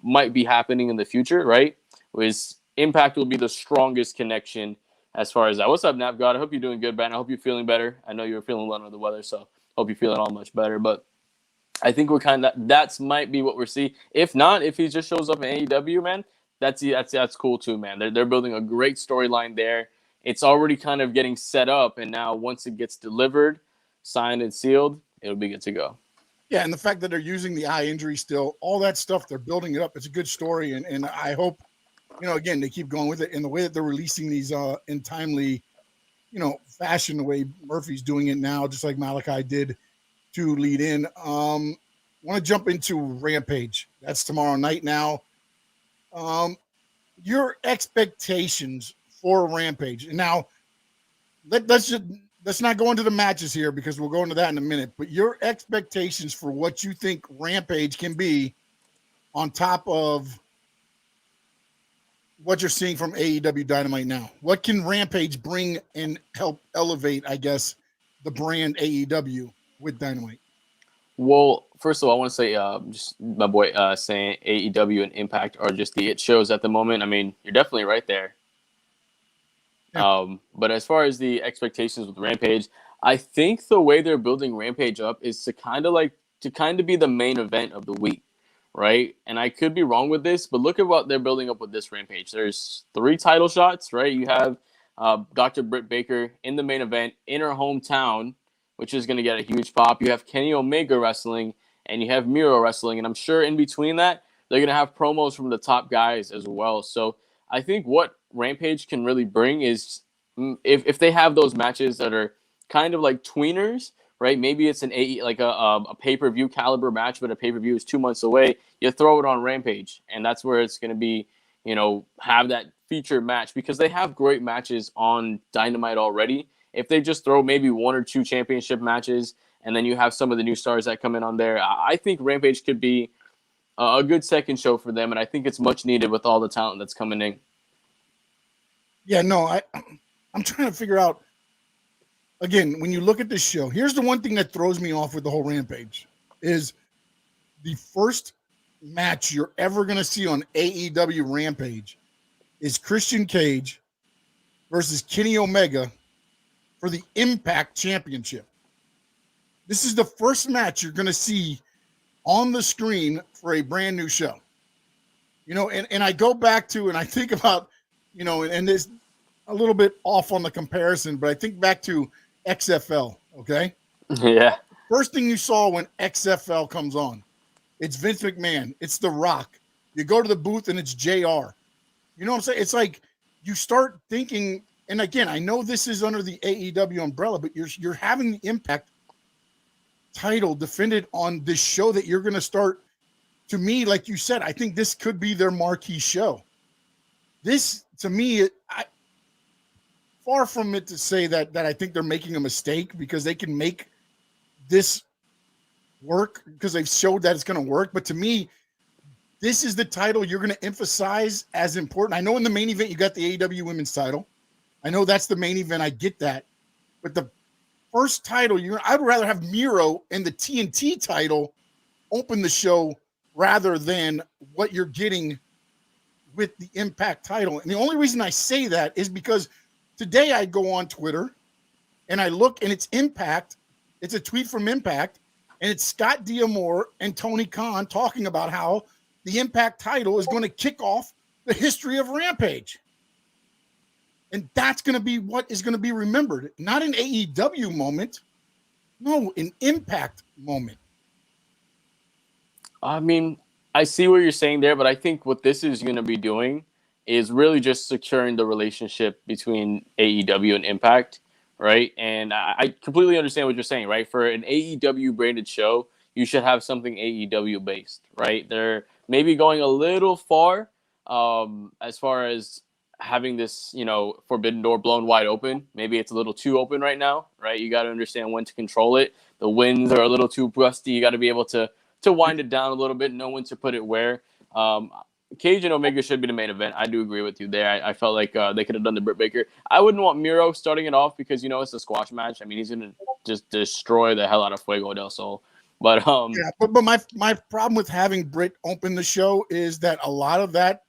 might be happening in the future, right? Was Impact will be the strongest connection as far as that. What's up, Nap God? I hope you're doing good, man. I hope you're feeling better. I know you were feeling under the weather, so hope you're feeling all much better. But I think we're kind of that's might be what we're seeing. If not, if he just shows up in AEW, man, that's cool too, man. They're building a great storyline there. It's already kind of getting set up, and now once it gets delivered, signed and sealed, it'll be good to go. Yeah, and the fact that they're using the eye injury still, all that stuff, they're building it up. It's a good story, and I hope, again, they keep going with it. And the way that they're releasing these in timely, fashion, the way Murphy's doing it now, just like Malachi did to lead in. Want to jump into Rampage. That's tomorrow night now. Your expectations for Rampage. And now, let's not go into the matches here, because we'll go into that in a minute. But your expectations for what you think Rampage can be on top of what you're seeing from AEW Dynamite now. What can Rampage bring and help elevate, I guess, the brand AEW with Dynamite? Well, first of all, I want to say, just my boy saying AEW and Impact are just the it shows at the moment. I mean, you're definitely right there. Yeah. But as far as the expectations with Rampage, I think the way they're building Rampage up is to kind of be the main event of the week, right? And I could be wrong with this, but look at what they're building up with this Rampage. There's 3 title shots, right? You have Dr. Britt Baker in the main event in her hometown, which is going to get a huge pop. You have Kenny Omega wrestling, and you have Miro wrestling, and I'm sure in between that, They're going to have promos from the top guys as well. So I think what Rampage can really bring is if they have those matches that are kind of like tweeners, right? Maybe it's a pay-per-view caliber match, but a pay-per-view is 2 months away. You throw it on Rampage, and that's where it's going to be, have that featured match because they have great matches on Dynamite already. If they just throw maybe 1 or 2 championship matches, and then you have some of the new stars that come in on there, I think Rampage could be a good second show for them, and I think it's much needed with all the talent that's coming in. Yeah, no, I'm trying to figure out, again, when you look at this show, here's the one thing that throws me off with the whole Rampage is the first match you're ever going to see on AEW Rampage is Christian Cage versus Kenny Omega for the Impact Championship. This is the first match you're going to see on the screen for a brand new show. And I go back to, and I think about, and there's a little bit off on the comparison, but I think back to XFL, okay? Yeah. First thing you saw when XFL comes on, it's Vince McMahon. It's The Rock. You go to the booth and it's JR. You know what I'm saying? It's like you start thinking, and again, I know this is under the AEW umbrella, but you're having the Impact title defended on this show that you're going to start. To me, like you said, I think this could be their marquee show. This, to me, far from it to say that I think they're making a mistake because they can make this work because they've showed that it's going to work. But to me, this is the title you're going to emphasize as important. I know in the main event, you got the AEW women's title. I know that's the main event. I get that. But the first title, I'd rather have Miro and the TNT title open the show rather than what you're getting with the Impact title. And the only reason I say that is because today I go on Twitter and I look and it's Impact. It's a tweet from Impact and it's Scott D'Amore and Tony Khan talking about how the Impact title is going to kick off the history of Rampage. And that's going to be what is going to be remembered. Not an AEW moment. No, an Impact moment. I mean, I see what you're saying there, but I think what this is going to be doing is really just securing the relationship between AEW and Impact, right? And I completely understand what you're saying, right? For an AEW branded show, you should have something AEW based, right? They're maybe going a little far as far as having this, forbidden door blown wide open. Maybe it's a little too open right now, right? You got to understand when to control it. The winds are a little too rusty. You got to be able to wind it down a little bit, know when to put it where. Cage and Omega should be the main event. I do agree with you there. I felt like they could have done the Britt Baker. I wouldn't want Miro starting it off because, it's a squash match. I mean, he's going to just destroy the hell out of Fuego del Sol. But but my problem with having Britt open the show is that a lot of that,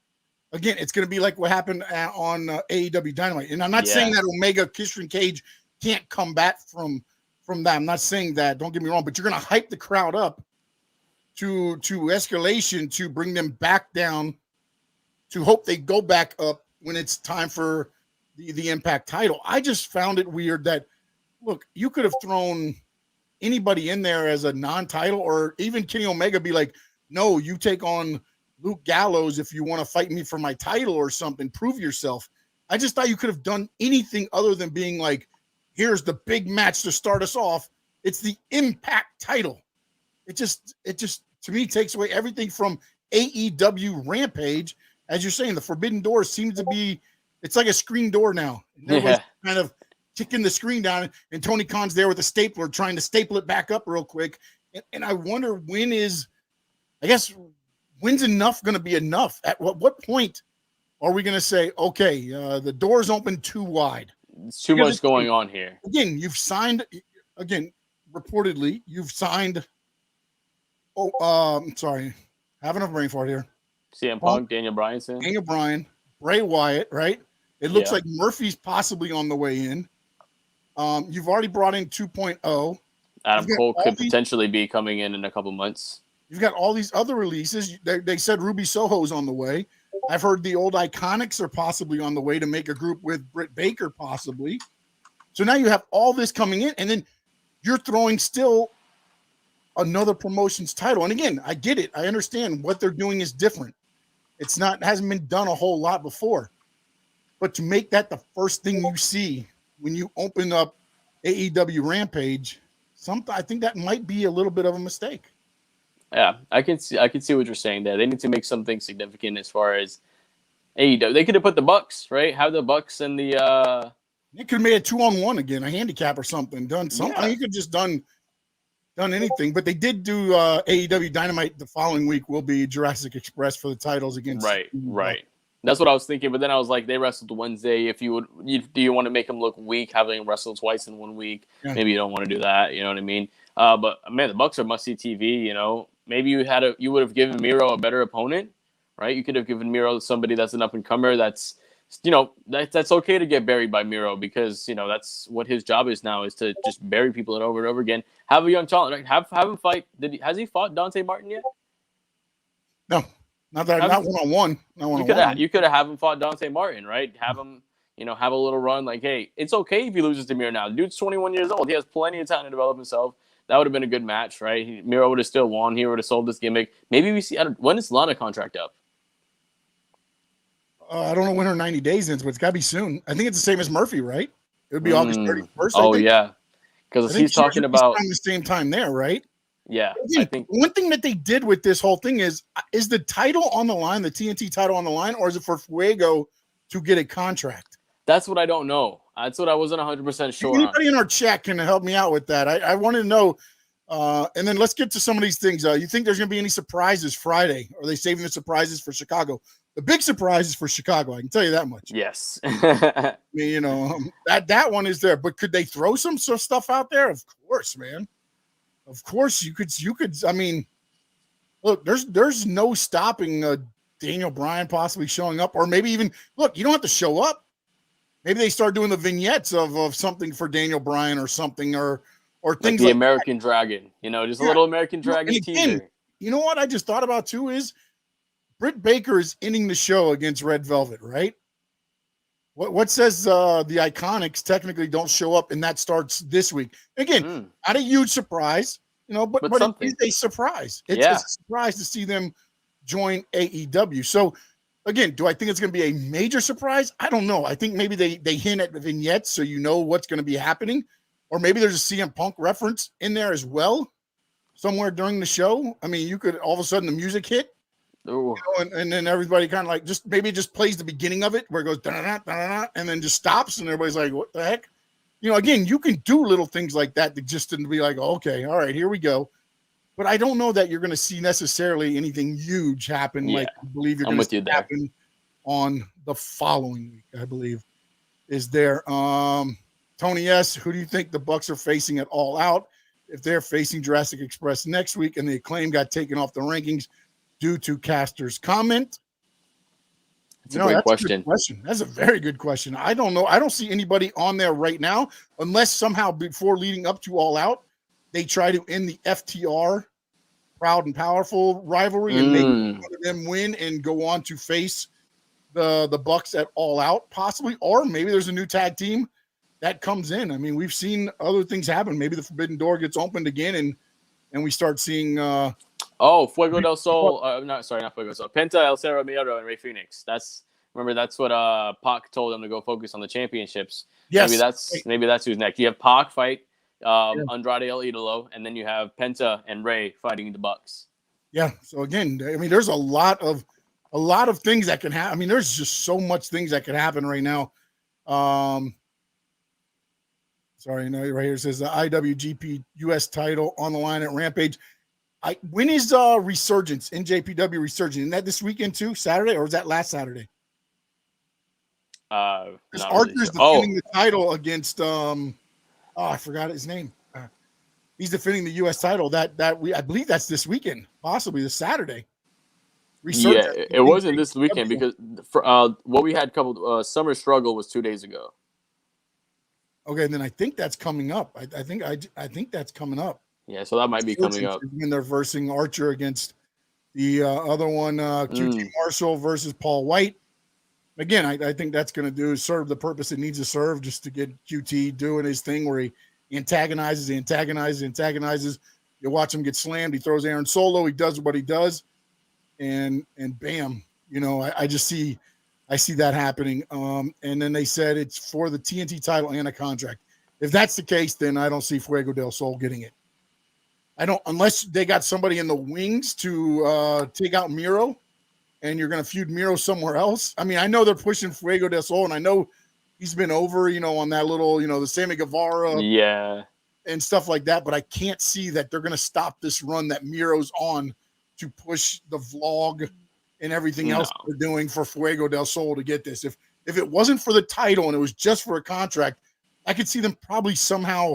again, it's going to be like what happened on AEW Dynamite. And I'm not saying that Omega, Christian Cage can't come back from that. I'm not saying that. Don't get me wrong. But you're going to hype the crowd up to escalation to bring them back down to hope they go back up when it's time for the Impact title. I just found it weird that, look, you could have thrown anybody in there as a non-title or even Kenny Omega be like, no, you take on Luke Gallows if you want to fight me for my title or something, prove yourself. I just thought you could have done anything other than being like, here's the big match to start us off. It's the Impact title. It just to me takes away everything from AEW Rampage. As you're saying, the Forbidden Door seems to be, it's like a screen door now. Everybody's kind of kicking the screen down, and Tony Khan's there with a stapler trying to staple it back up real quick. And I wonder when's enough going to be enough? At what point are we going to say, okay, the door's open too wide? It's too much going on here. Again, reportedly, you've signed. I'm sorry. Having a brain fart here. CM Punk, Daniel Bryan, Bray Wyatt, right? It looks like Murphy's possibly on the way in. You've already brought in 2.0. Adam Cole could potentially be coming in a couple months. You've got all these other releases. They said Ruby Soho's on the way. I've heard the old Iconics are possibly on the way to make a group with Britt Baker, possibly. So now you have all this coming in, and then you're throwing still another promotion's title. And again, I get it. I understand what they're doing is different. Hasn't been done a whole lot before. But to make that the first thing you see when you open up AEW Rampage, I think that might be a little bit of a mistake. Yeah, I can see what you're saying there. They need to make something significant as far as AEW. They could have put the Bucks, right? Have the Bucks and the They could have made a 2-on-1 again, a handicap or something. Done something. Yeah. You could just done anything. But they did do AEW Dynamite the following week will be Jurassic Express for the titles against. Right. That's what I was thinking. But then I was like, they wrestled Wednesday. Do you want to make them look weak, having wrestled twice in 1 week? Yeah. Maybe you don't want to do that. You know what I mean? But man, the Bucks are must-see TV. You know, maybe you would have given Miro a better opponent, right? You could have given Miro somebody that's an up-and-comer. That's that's okay to get buried by Miro because that's what his job is now, is to just bury people over and over again. Have a young talent, right? Have him fight. Has he fought Dante Martin yet? No. Not one-on-one. You could have him fought Dante Martin, right? Have him, have a little run. Like, hey, it's okay if he loses to Miro now. The dude's 21 years old. He has plenty of time to develop himself. That would have been a good match, right? Miro would have still won. He would have sold this gimmick. Maybe we see. When is Lana contract up? I don't know when her 90 days ends, but it's got to be soon. I think it's the same as Murphy, right? It would be August 31st. Oh, yeah. Because he's talking about the same time there, right? Yeah, Again, I think one thing that they did with this whole thing is the title on the line, the TNT title on the line, or is it for Fuego to get a contract? That's what I don't know. That's what I wasn't 100% sure. Anybody in our chat can help me out with that. I want to know. And then let's get to some of these things. You think there's going to be any surprises Friday? Or are they saving the surprises for Chicago? The big surprise is for Chicago. I can tell you that much. Yes. I mean, that one is there. But could they throw some stuff out there? Of course, man. Of course, you could. I mean, look, there's no stopping Daniel Bryan possibly showing up, or maybe even look. You don't have to show up. Maybe they start doing the vignettes of something for Daniel Bryan or something, or things like the like American Dragon. Just a little American Dragon teaser. You know what I just thought about too is Britt Baker is ending the show against Red Velvet, right? What says the Iconics technically don't show up, and that starts this week. Again, not a huge surprise, but it is a surprise. It's a surprise to see them join AEW. So, again, do I think it's going to be a major surprise? I don't know. I think maybe they hint at the vignettes so you know what's going to be happening, or maybe there's a CM Punk reference in there as well somewhere during the show. I mean, you could all of a sudden the music hit. And then everybody kind of like just plays the beginning of it where it goes da-da-da, and then just stops and everybody's like, what the heck? Again, you can do little things like that just to be like, okay, all right, here we go. But I don't know that you're going to see necessarily anything huge happen. Like I believe you're going to see happen on the following week, I believe. Is there Tony S., who do you think the Bucks are facing at All Out? If they're facing Jurassic Express next week and the Acclaim got taken off the rankings due to Caster's comment? That's a great question. That's a very good question. I don't know. I don't see anybody on there right now, unless somehow before leading up to All Out, they try to end the FTR Proud and Powerful rivalry and make one of them win and go on to face the Bucks at All Out, possibly. Or maybe there's a new tag team that comes in. I mean, we've seen other things happen. Maybe the Forbidden Door gets opened again and we start seeing Fuego del Sol. Not Fuego del Sol. Penta, El Cerro Miedo, and Rey Fénix. That's what Pac told them to go focus on the championships. Yes. Maybe that's who's next. You have Pac fight Andrade El Idolo, and then you have Penta and Rey fighting the Bucks. Yeah. So again, I mean, there's a lot of things that can happen. I mean, there's just so much things that could happen right now. Sorry, no, right here it says the IWGP US title on the line at Rampage. When is Resurgence, NJPW Resurgence? Isn't that this weekend too, Saturday, or is that last Saturday? Because Archer's defending the title against I forgot his name. He's defending the US title. I believe that's this weekend, possibly this Saturday. Resurgence. Yeah, it wasn't this weekend because what we had Summer Struggle was 2 days ago. Okay, and then I think that's coming up. I think that's coming up. Yeah, so that might be coming up. And they're versing Archer against the other one, QT Marshall versus Paul White. Again, I think that's going to serve the purpose it needs to serve, just to get QT doing his thing where he antagonizes. You watch him get slammed. He throws Aaron Solo. He does what he does, and bam, I just see that happening. And then they said it's for the TNT title and a contract. If that's the case, then I don't see Fuego del Sol getting it. I don't, unless they got somebody in the wings to take out Miro, and you're going to feud Miro somewhere else. I mean, I know they're pushing Fuego del Sol, and I know he's been over, on that little, the Sammy Guevara, and stuff like that. But I can't see that they're going to stop this run that Miro's on to push the vlog and everything else they're doing for Fuego del Sol to get this. If it wasn't for the title and it was just for a contract, I could see them probably somehow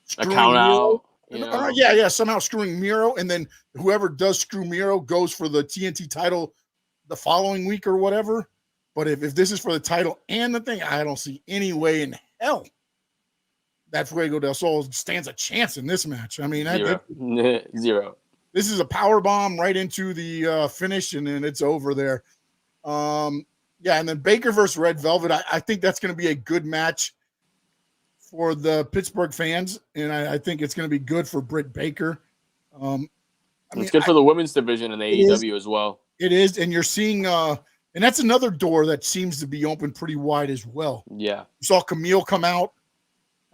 screwing Miro. Somehow screwing Miro, and then whoever does screw Miro goes for the TNT title the following week or whatever. But if this is for the title and the thing, I don't see any way in hell that Fuego del Sol stands a chance in this match. I mean, zero. This is a power bomb right into the finish, and then it's over there. And then Baker versus Red Velvet. I think that's going to be a good match for the Pittsburgh fans, and I think it's going to be good for Britt Baker. It's good for the women's division in AEW as well. It is, and you're seeing, and that's another door that seems to be open pretty wide as well. Yeah. You saw Camille come out.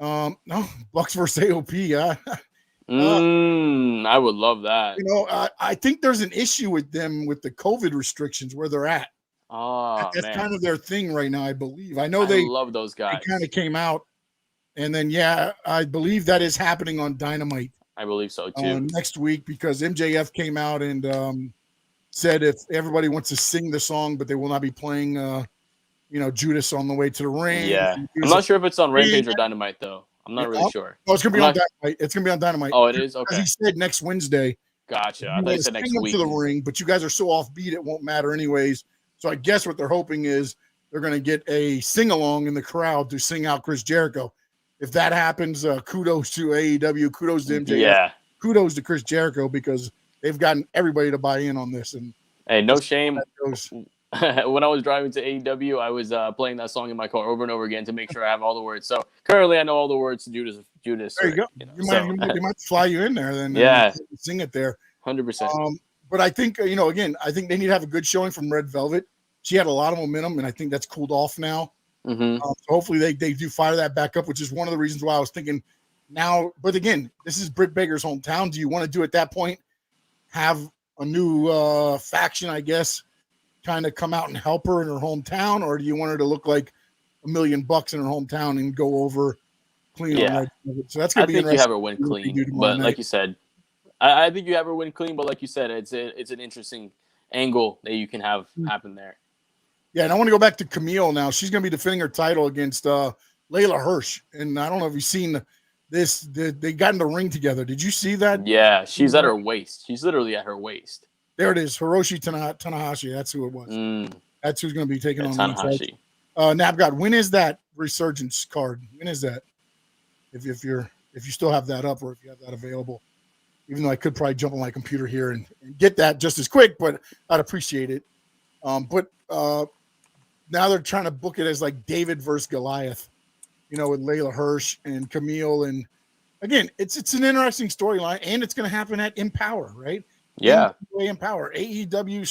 No, Bucks versus AOP. I would love that. I think there's an issue with them with the COVID restrictions where they're at. That's kind of their thing right now, I believe. I know they love those guys. They kind of came out, and then I believe that is happening on Dynamite. I believe so too. Next week, because MJF came out and said if everybody wants to sing the song, but they will not be playing, Judas on the way to the ring. Yeah, I'm not sure if it's on Rampage or Dynamite though. I'm not really sure. Oh, it's gonna be on Dynamite. It's gonna be on Dynamite. Oh, it is. Okay. As he said next Wednesday. Gotcha. I thought you said next week. To the ring, but you guys are so offbeat, it won't matter anyways. So I guess what they're hoping is they're gonna get a sing along in the crowd to sing out Chris Jericho. If that happens, kudos to AEW, kudos to MJF, kudos to Chris Jericho, because they've gotten everybody to buy in on this. And hey, no shame. When I was driving to AEW, I was playing that song in my car over and over again to make sure I have all the words. So currently, I know all the words to Judas. There you go. They might fly you in there, then sing it there. 100%. But I think again, I think they need to have a good showing from Red Velvet. She had a lot of momentum, and I think that's cooled off now. Mm-hmm. So hopefully they do fire that back up, which is one of the reasons why I was thinking now. But again, this is Britt Baker's hometown. Do you want to do at that point have a new faction, I guess, kind of come out and help her in her hometown, or do you want her to look like $1 million in her hometown and go over clean? Yeah. So that's gonna be interesting. You have her win clean, but like you said, I think you have her win clean. But like you said, it's an interesting angle that you can have happen there. Yeah, and I want to go back to Camille now. She's going to be defending her title against Layla Hirsch, and I don't know if you've seen this. They got in the ring together. Did you see that? Yeah, she's at her waist. She's literally at her waist. There it is, Hiroshi Tanahashi. That's who it was. That's who's going to be taking on Tanahashi. Nabgod, when is that Resurgence card? When is that? If you still have that up, or if you have that available, even though I could probably jump on my computer here and get that just as quick, but I'd appreciate it. But now they're trying to book it as like David versus Goliath, with Layla Hirsch and Camille. And again, it's an interesting storyline, and it's going to happen at Empower, right? Yeah. Empower, AEW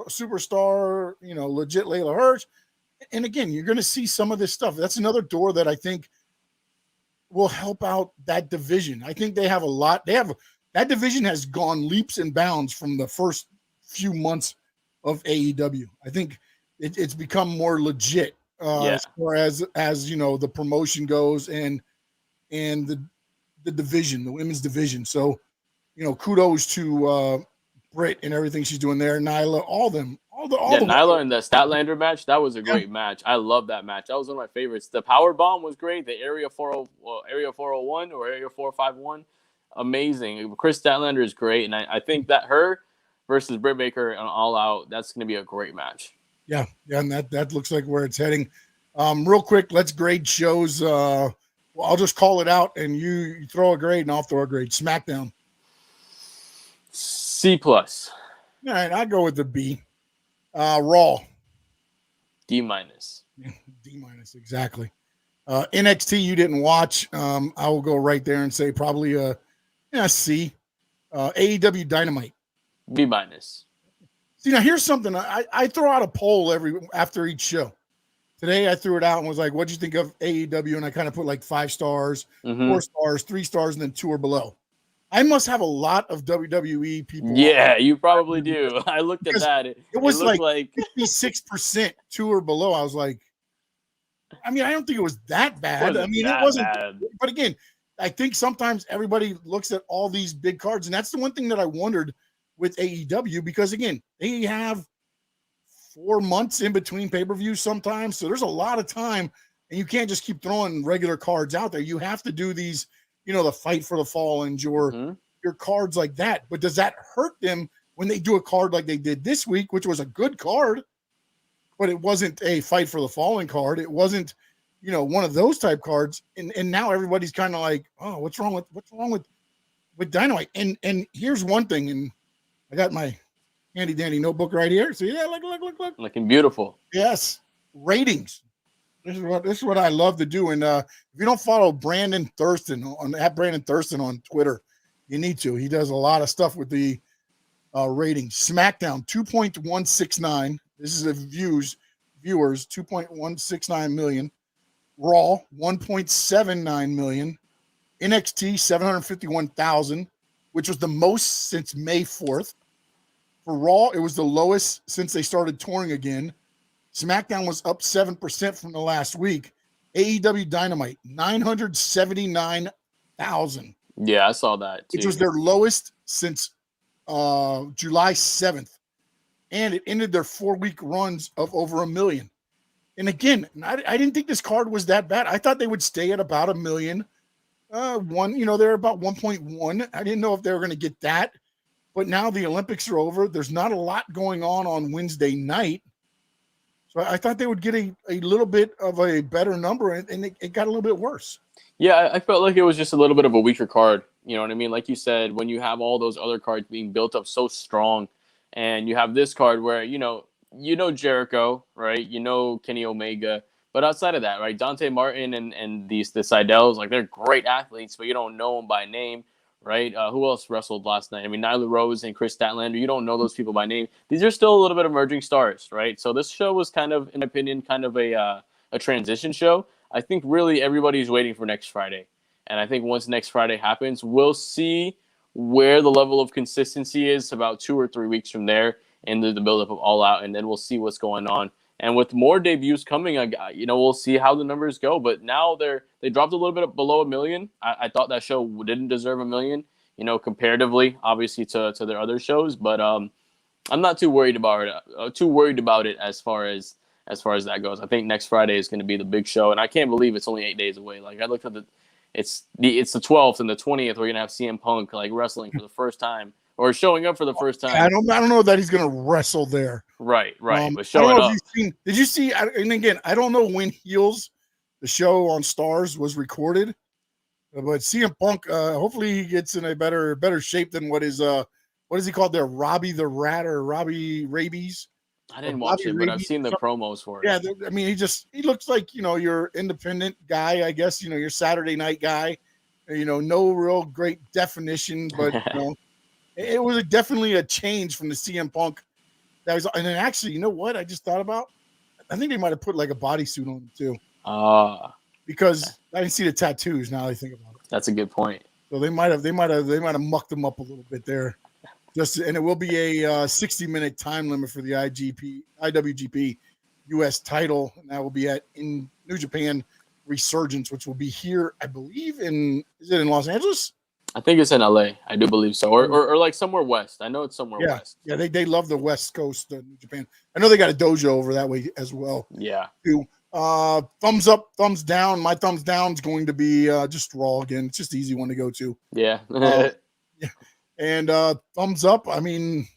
superstar, legit Layla Hirsch. And again, you're going to see some of this stuff. That's another door that I think will help out that division. I think they have a lot. That division has gone leaps and bounds from the first few months of AEW. I think it's become more legit as far as the promotion goes and the division, the women's division. So, kudos to Britt and everything she's doing there. Nyla, all them. Nyla in the Statlander match, that was a great match. I love that match. That was one of my favorites. The power bomb was great. The Area 401 or Area 451, amazing. Chris Statlander is great, and I think that her versus Britt Baker on All Out, that's going to be a great match. Yeah, and that looks like where it's heading. Real quick, let's grade shows. I'll just call it out, and you throw a grade, and I'll throw a grade. Smackdown. C+. All right, I'll go with the B. Raw. D-. D-, exactly. NXT you didn't watch. I will go right there and say probably a C. AEW Dynamite. B minus. See, now here's something. I throw out a poll after each show. Today I threw it out and was like, "What'd you think of AEW?" And I kind of put like 5 stars, 4 stars, 3 stars, and then 2 or below. I must have a lot of WWE people. Yeah, you probably do. I looked at that. It was like 56% 2 or below. I was like, I mean, I don't think it was that bad. I mean, it wasn't bad. But again, I think sometimes everybody looks at all these big cards, and that's the one thing that I wondered with AEW, because again, they have 4 months in between pay-per-views sometimes, so there's a lot of time, and you can't just keep throwing regular cards out there. You have to do these, the Fight for the Fallen, your cards like that. But does that hurt them when they do a card like they did this week, which was a good card, but it wasn't a Fight for the Fallen card? It wasn't, one of those type cards, and now everybody's kind of like, oh, what's wrong with Dynamite? And here's one thing, and I got my handy dandy notebook right here. So yeah, look. Looking beautiful. Yes. Ratings. This is what I love to do. And if you don't follow Brandon Thurston on Twitter, you need to. He does a lot of stuff with the ratings. Smackdown 2.169. This is the viewers 2.169 million. Raw 1.79 million. NXT 751,000, which was the most since May 4th. For Raw, it was the lowest since they started touring again. SmackDown was up 7% from the last week. AEW Dynamite, 979,000. Yeah, I saw that too. Which was their lowest since July 7th. And it ended their 4-week runs of over 1 million. And again, I didn't think this card was that bad. I thought they would stay at about 1 million. They're about 1.1. I didn't know if they were going to get that. But now the Olympics are over. There's not a lot going on Wednesday night. So I thought they would get a little bit of a better number, and it got a little bit worse. Yeah, I felt like it was just a little bit of a weaker card. You know what I mean? Like you said, when you have all those other cards being built up so strong, and you have this card where, Jericho, right? Kenny Omega. But outside of that, right, Dante Martin and the Seidels, like, they're great athletes, but you don't know them by name. Right? Who else wrestled last night? I mean, Nyla Rose and Chris Statlander. You don't know those people by name. These are still a little bit emerging stars, right? So this show was kind of, in my opinion, kind of a transition show. I think really everybody's waiting for next Friday. And I think once next Friday happens, we'll see where the level of consistency is about 2 or 3 weeks from there into the buildup of All Out, and then we'll see what's going on. And with more debuts coming, we'll see how the numbers go. But now they dropped a little bit below 1 million. I thought that show didn't deserve 1 million, comparatively, obviously to their other shows. But I'm not too worried about it as far as that goes. I think next Friday is going to be the big show, and I can't believe it's only 8 days away. Like, I looked at it's the 12th and the 20th. We're gonna have CM Punk wrestling for the first time. Or showing up for the first time. I don't know that he's going to wrestle there. Right. But showing up. Did you see? And again, I don't know when Heels, the show on Stars, was recorded, but CM Punk, hopefully he gets in a better shape than what is he called there? Robbie the Rat or Robbie Rabies? I didn't watch it, but I've seen the promos for it. Yeah, I mean, he looks like, your independent guy, I guess, your Saturday night guy. No real great definition, but it was definitely a change from the CM Punk that was. And then actually, you know what? I just thought about. I think they might have put like a bodysuit on him too. Because I didn't see the tattoos. Now I think about it. That's a good point. So they might have mucked them up a little bit there. And it will be a 60-minute time limit for the IWGP US title, and that will be in New Japan Resurgence, which will be here, I believe, is it in Los Angeles? I think it's in LA. I do believe so, or like somewhere west. I know it's somewhere west. Yeah, they love the West Coast New Japan. I know they got a dojo over that way as well. Yeah. Too. Thumbs up, thumbs down. My thumbs down is going to be just Raw again. It's just an easy one to go to. Yeah. Yeah. And thumbs up. I mean,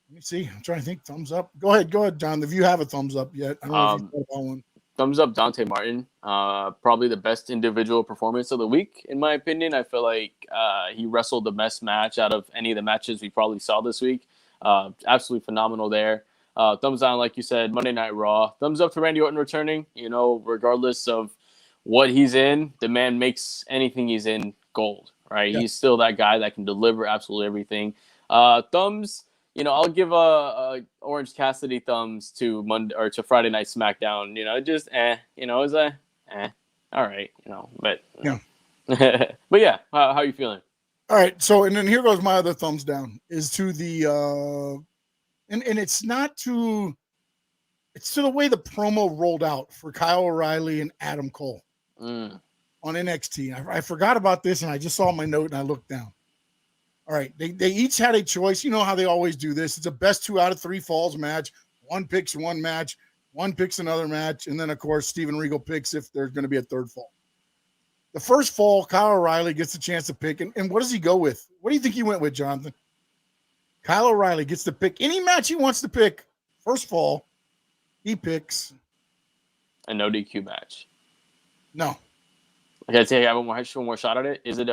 let me see. I'm trying to think. Thumbs up. Go ahead, John. If you have a thumbs up yet, I don't know if you thought about one. Thumbs up, Dante Martin. Probably the best individual performance of the week, in my opinion. I feel like he wrestled the best match out of any of the matches we probably saw this week. Absolutely phenomenal there. Thumbs down, like you said, Monday Night Raw. Thumbs up to Randy Orton returning. Regardless of what he's in, the man makes anything he's in gold, right? Yeah. He's still that guy that can deliver absolutely everything. Thumbs, I'll give a Orange Cassidy thumbs to Monday or to Friday Night SmackDown. Just it's all right, Yeah. but yeah, how are you feeling? All right. So, and then here goes my other thumbs down is to the, and it's not to, it's to the way the promo rolled out for Kyle O'Reilly and Adam Cole Mm. on NXT. I forgot about this and I just saw my note and I looked down. All right. They each had a choice. You know how they always do this. It's a best 2 out of 3 falls match. One picks one match, one picks another match. And then, of course, Steven Regal picks if there's going to be a third fall. The first fall, Kyle O'Reilly gets a chance to pick. And what does he go with? What do you think he went with, Jonathan? Kyle O'Reilly gets to pick any match he wants to pick. First fall, he picks A no DQ match. no. Okay, I have one more shot at it. Is it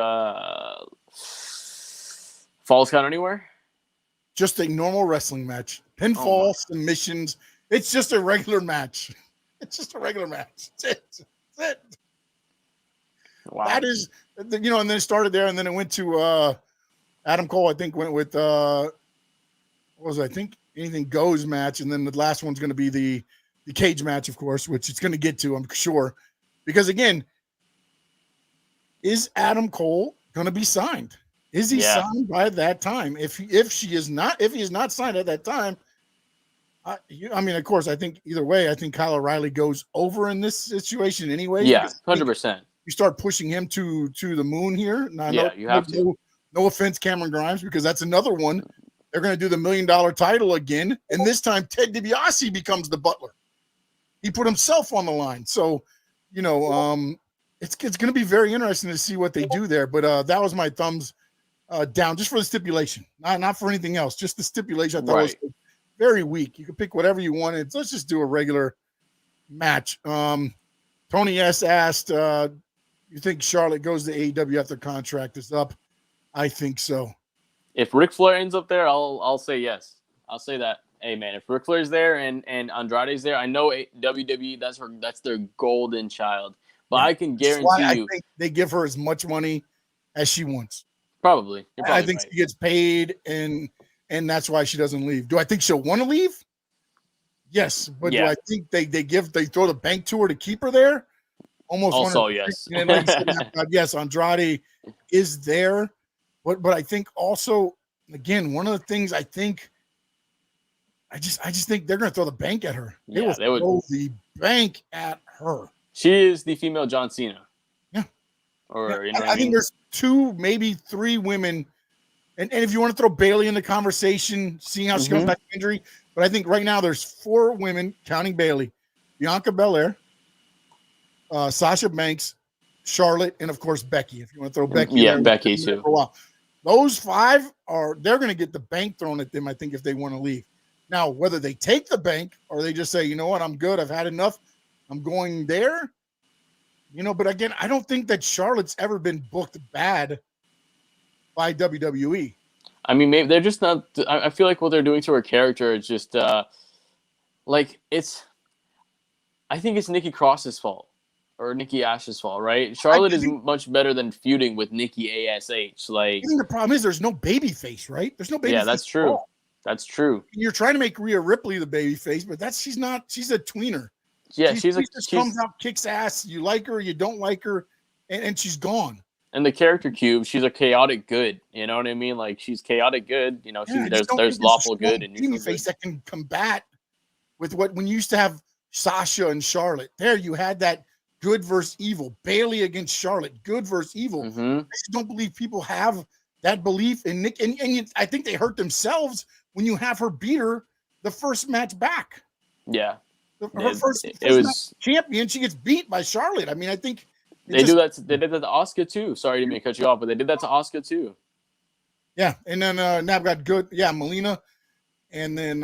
Falls Count Anywhere? Just a normal wrestling match. Pinfall, submissions. It's just a regular match. It's just a regular match. That's it. That's it. Wow. That is, and then it started there, and then it went to Adam Cole, I think, went with, what was it? I think Anything Goes match, and then the last one's going to be the cage match, of course, which it's going to get to, I'm sure. Because, again, is Adam Cole going to be signed? Is he signed by that time? If he is not signed at that time, of course, I think either way, I think Kyle O'Reilly goes over in this situation anyway. Yeah, 100%. You start pushing him to the moon here. Now, you have to. No offense, Cameron Grimes, because that's another one. They're going to do the $1 million title again, and this time Ted DiBiase becomes the butler. He put himself on the line, so it's going to be very interesting to see what they do there. But that was my thumbs down just for the stipulation, not for anything else. Just the stipulation I thought was very weak. You can pick whatever you wanted. Let's just do a regular match. Tony S asked, you think Charlotte goes to AEW after contract is up? I think so. If Ric Flair ends up there, I'll say yes. I'll say that. Hey man, if Ric Flair's there and Andrade's there, I know WWE that's their golden child. But I can guarantee you, I think they give her as much money as she wants. Probably. I think she gets paid, and that's why she doesn't leave. Do I think she'll want to leave? Yes, but do I think they throw the bank to her to keep her there? Almost. Also, yes. And like said, yes, Andrade is there, but I think also, again, one of the things I think, I just think they're going to throw the bank at her. They will throw the bank at her. She is the female John Cena. Yeah. Or I think there's 2, maybe 3 women, and if you want to throw Bayley in the conversation, seeing how she comes back from injury, but I think right now there's 4 women, counting Bayley, Bianca Belair, Sasha Banks, Charlotte, and of course Becky. If you want to throw Becky, Becky too. For a while. Those 5 they're going to get the bank thrown at them. I think if they want to leave. Now, whether they take the bank or they just say, you know what, I'm good, I've had enough, I'm going there. But again, I don't think that Charlotte's ever been booked bad by WWE. I mean, maybe they're just not. I feel like what they're doing to her character is just I think it's Nikki Cross's fault or Nikki Ash's fault, right? Charlotte is much better than feuding with Nikki ASH. I think the problem is there's no baby face, right? There's no baby face. Yeah, that's true. That's true. You're trying to make Rhea Ripley the baby face, but she's not. She's a tweener. Yeah, she just comes out, kicks ass. You like her, you don't like her, and she's gone. And the character cube, she's a chaotic good. You know what I mean? Like she's chaotic good. There's lawful good and baby face that can combat with when you used to have Sasha and Charlotte. There, you had that good versus evil. Bayley against Charlotte, good versus evil. Mm-hmm. I just don't believe people have that belief in Nick, and I think they hurt themselves when you have her beat her the first match back. Yeah. Her first match champion, she gets beat by Charlotte. I mean, I think they do that. They did that to Asuka too. Sorry to cut you off, but they did that to Asuka too. Yeah, and then now I've got Melina, and then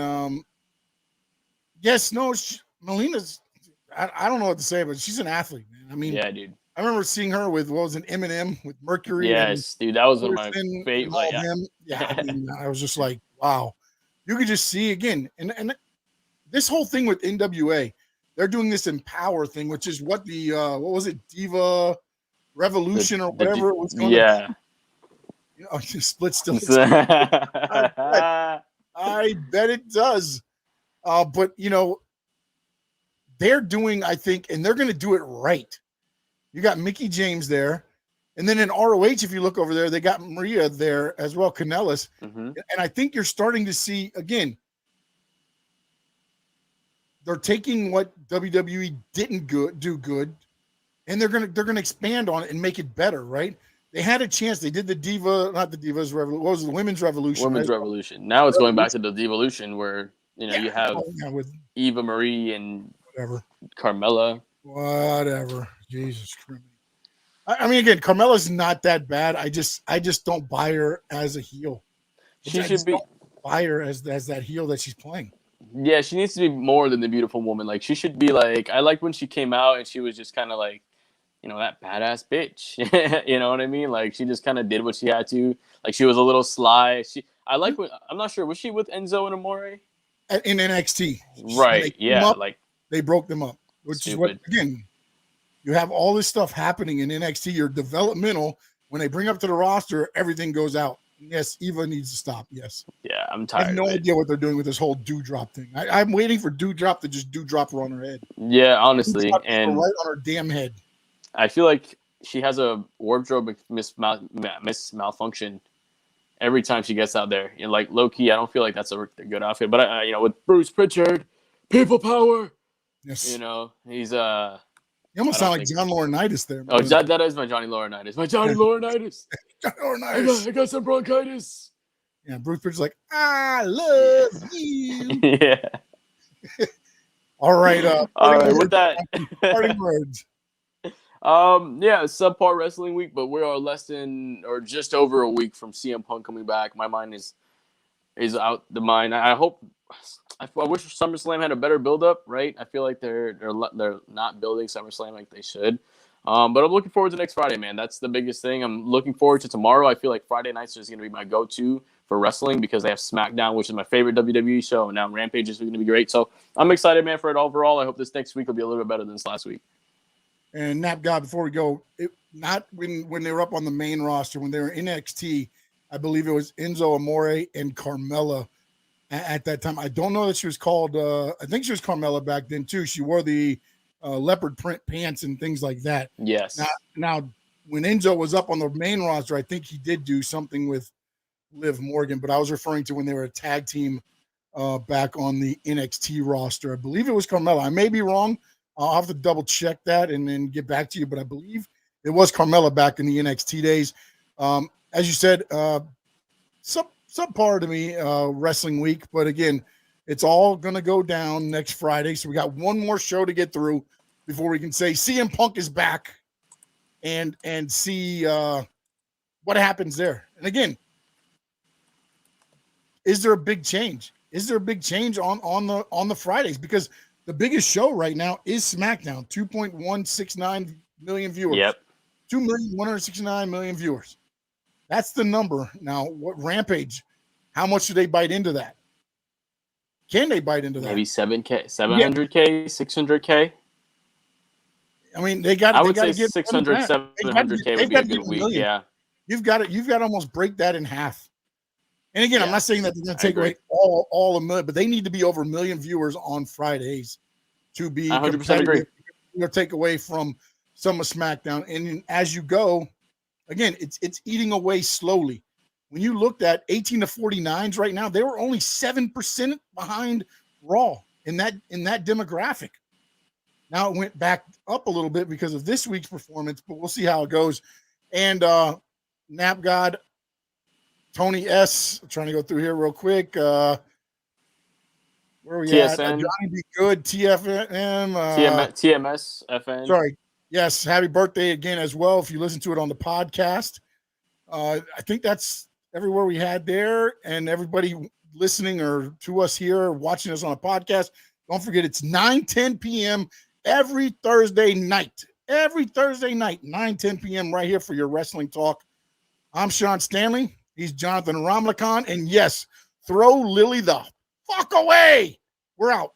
Melina's. I don't know what to say, but she's an athlete, man. I mean, yeah, dude. I remember seeing her with Eminem with Mercury. Yes, dude, that was one of my favorites. I mean, I was just like, wow. You could just see again, and this whole thing with NWA, they're doing this Empower thing, which is what the what was it, Diva Revolution or whatever it was called. Yeah. Split still. I bet it does. But they're doing, I think, and they're going to do it right. You got Mickey James there. And then in ROH, if you look over there, they got Maria there as well, Kanellis. Mm-hmm. And I think you're starting to see, again, they're taking what WWE didn't do good, and they're gonna expand on it and make it better, right? They had a chance. They did the the Women's Revolution. Women's Revolution. Now it's going back to the Devolution where you have with Eva Marie and whatever. Carmella. Whatever. Jesus Christ. I mean, again, Carmella's not that bad. I just don't buy her as a heel. She should be buy her as that heel that she's playing. Yeah, she needs to be more than the beautiful woman. Like she should be like, I like when she came out and she was just kind of like, that badass bitch. You know what I mean? Like she just kind of did what she had to. Like she was a little sly. I'm not sure, was she with Enzo and Amore? In NXT. Right. Yeah. They broke them up, which stupid. Is what, again, you have all this stuff happening in NXT. You're developmental. When they bring up to the roster, everything goes out. Yes, Eva needs to stop. Yes. Yeah, I'm tired. I have no idea what they're doing with this whole Doudrop thing. I'm waiting for Doudrop to just Doudrop her on her head. Yeah, honestly, and right on her damn head. I feel like she has a wardrobe malfunction every time she gets out there. Like low key, I don't feel like that's a good outfit. But with Bruce Pritchard, people power. Yes. He's You almost sound like John Laurinaitis there. Man. Oh, that is my Johnny Laurinaitis. My Johnny Laurinaitis. Johnny Laurinaitis. I got some bronchitis. Yeah, Bruce Pritchard's like, I love you. Yeah. All right. All right, with that. Parting words. Subpar wrestling week, but we are less than or just over a week from CM Punk coming back. My mind is out the mind. I wish SummerSlam had a better build-up, right? I feel like they're not building SummerSlam like they should. But I'm looking forward to next Friday, man. That's the biggest thing. I'm looking forward to tomorrow. I feel like Friday nights is going to be my go-to for wrestling because they have Smackdown, which is my favorite WWE show, and now Rampage is going to be great. So I'm excited, man, for it overall. I hope this next week will be a little bit better than this last week. And Nap God, before we go, not when they were up on the main roster, when they were in NXT, I believe it was Enzo Amore and Carmella at that time. I don't know that she was called, I think she was Carmella back then too. She wore the leopard print pants and things like that. Yes. Now, when Enzo was up on the main roster, I think he did do something with Liv Morgan, but I was referring to when they were a tag team back on the NXT roster. I believe it was Carmella. I may be wrong. I'll have to double check that and then get back to you, but I believe it was Carmella back in the NXT days. As you said, subpar to me wrestling week, but again, it's all going to go down next Friday. So we got one more show to get through before we can say CM Punk is back and see what happens there. And again, is there a big change? Is there a big change on the Fridays? Because the biggest show right now is SmackDown, 2.169 million viewers. Yep. 2,169,000,000 viewers. That's the number. Now, what Rampage? How much do they bite into that? Can they bite into that? Maybe 7K, 700K, 600K. I mean, they got. I would say get 600, 700K would be a good week. Yeah. You've got to almost break that in half. And again, I'm not saying that they're going to take away all a million, but they need to be over 1 million viewers on Fridays to be 100% agree. You'll take away from some of SmackDown, and as you go, again, it's eating away slowly. When you looked at 18 to 49s right now, they were only 7% behind Raw in that demographic. Now it went back up a little bit because of this week's performance, but we'll see how it goes. And Nap God, Tony S. I'm trying to go through here real quick. Where are we at? Johnny Be Good, TFM. TMS, FN. Sorry. Yes, happy birthday again as well if you listen to it on the podcast. I think that's everywhere we had there. And everybody listening or to us here or watching us on a podcast, don't forget it's 9:10 p.m. every Thursday night. Every Thursday night, 9:10 p.m. right here for your wrestling talk. I'm Sean Stanley. He's Johnathan Ramlakan. And yes, throw Lily the fuck away. We're out.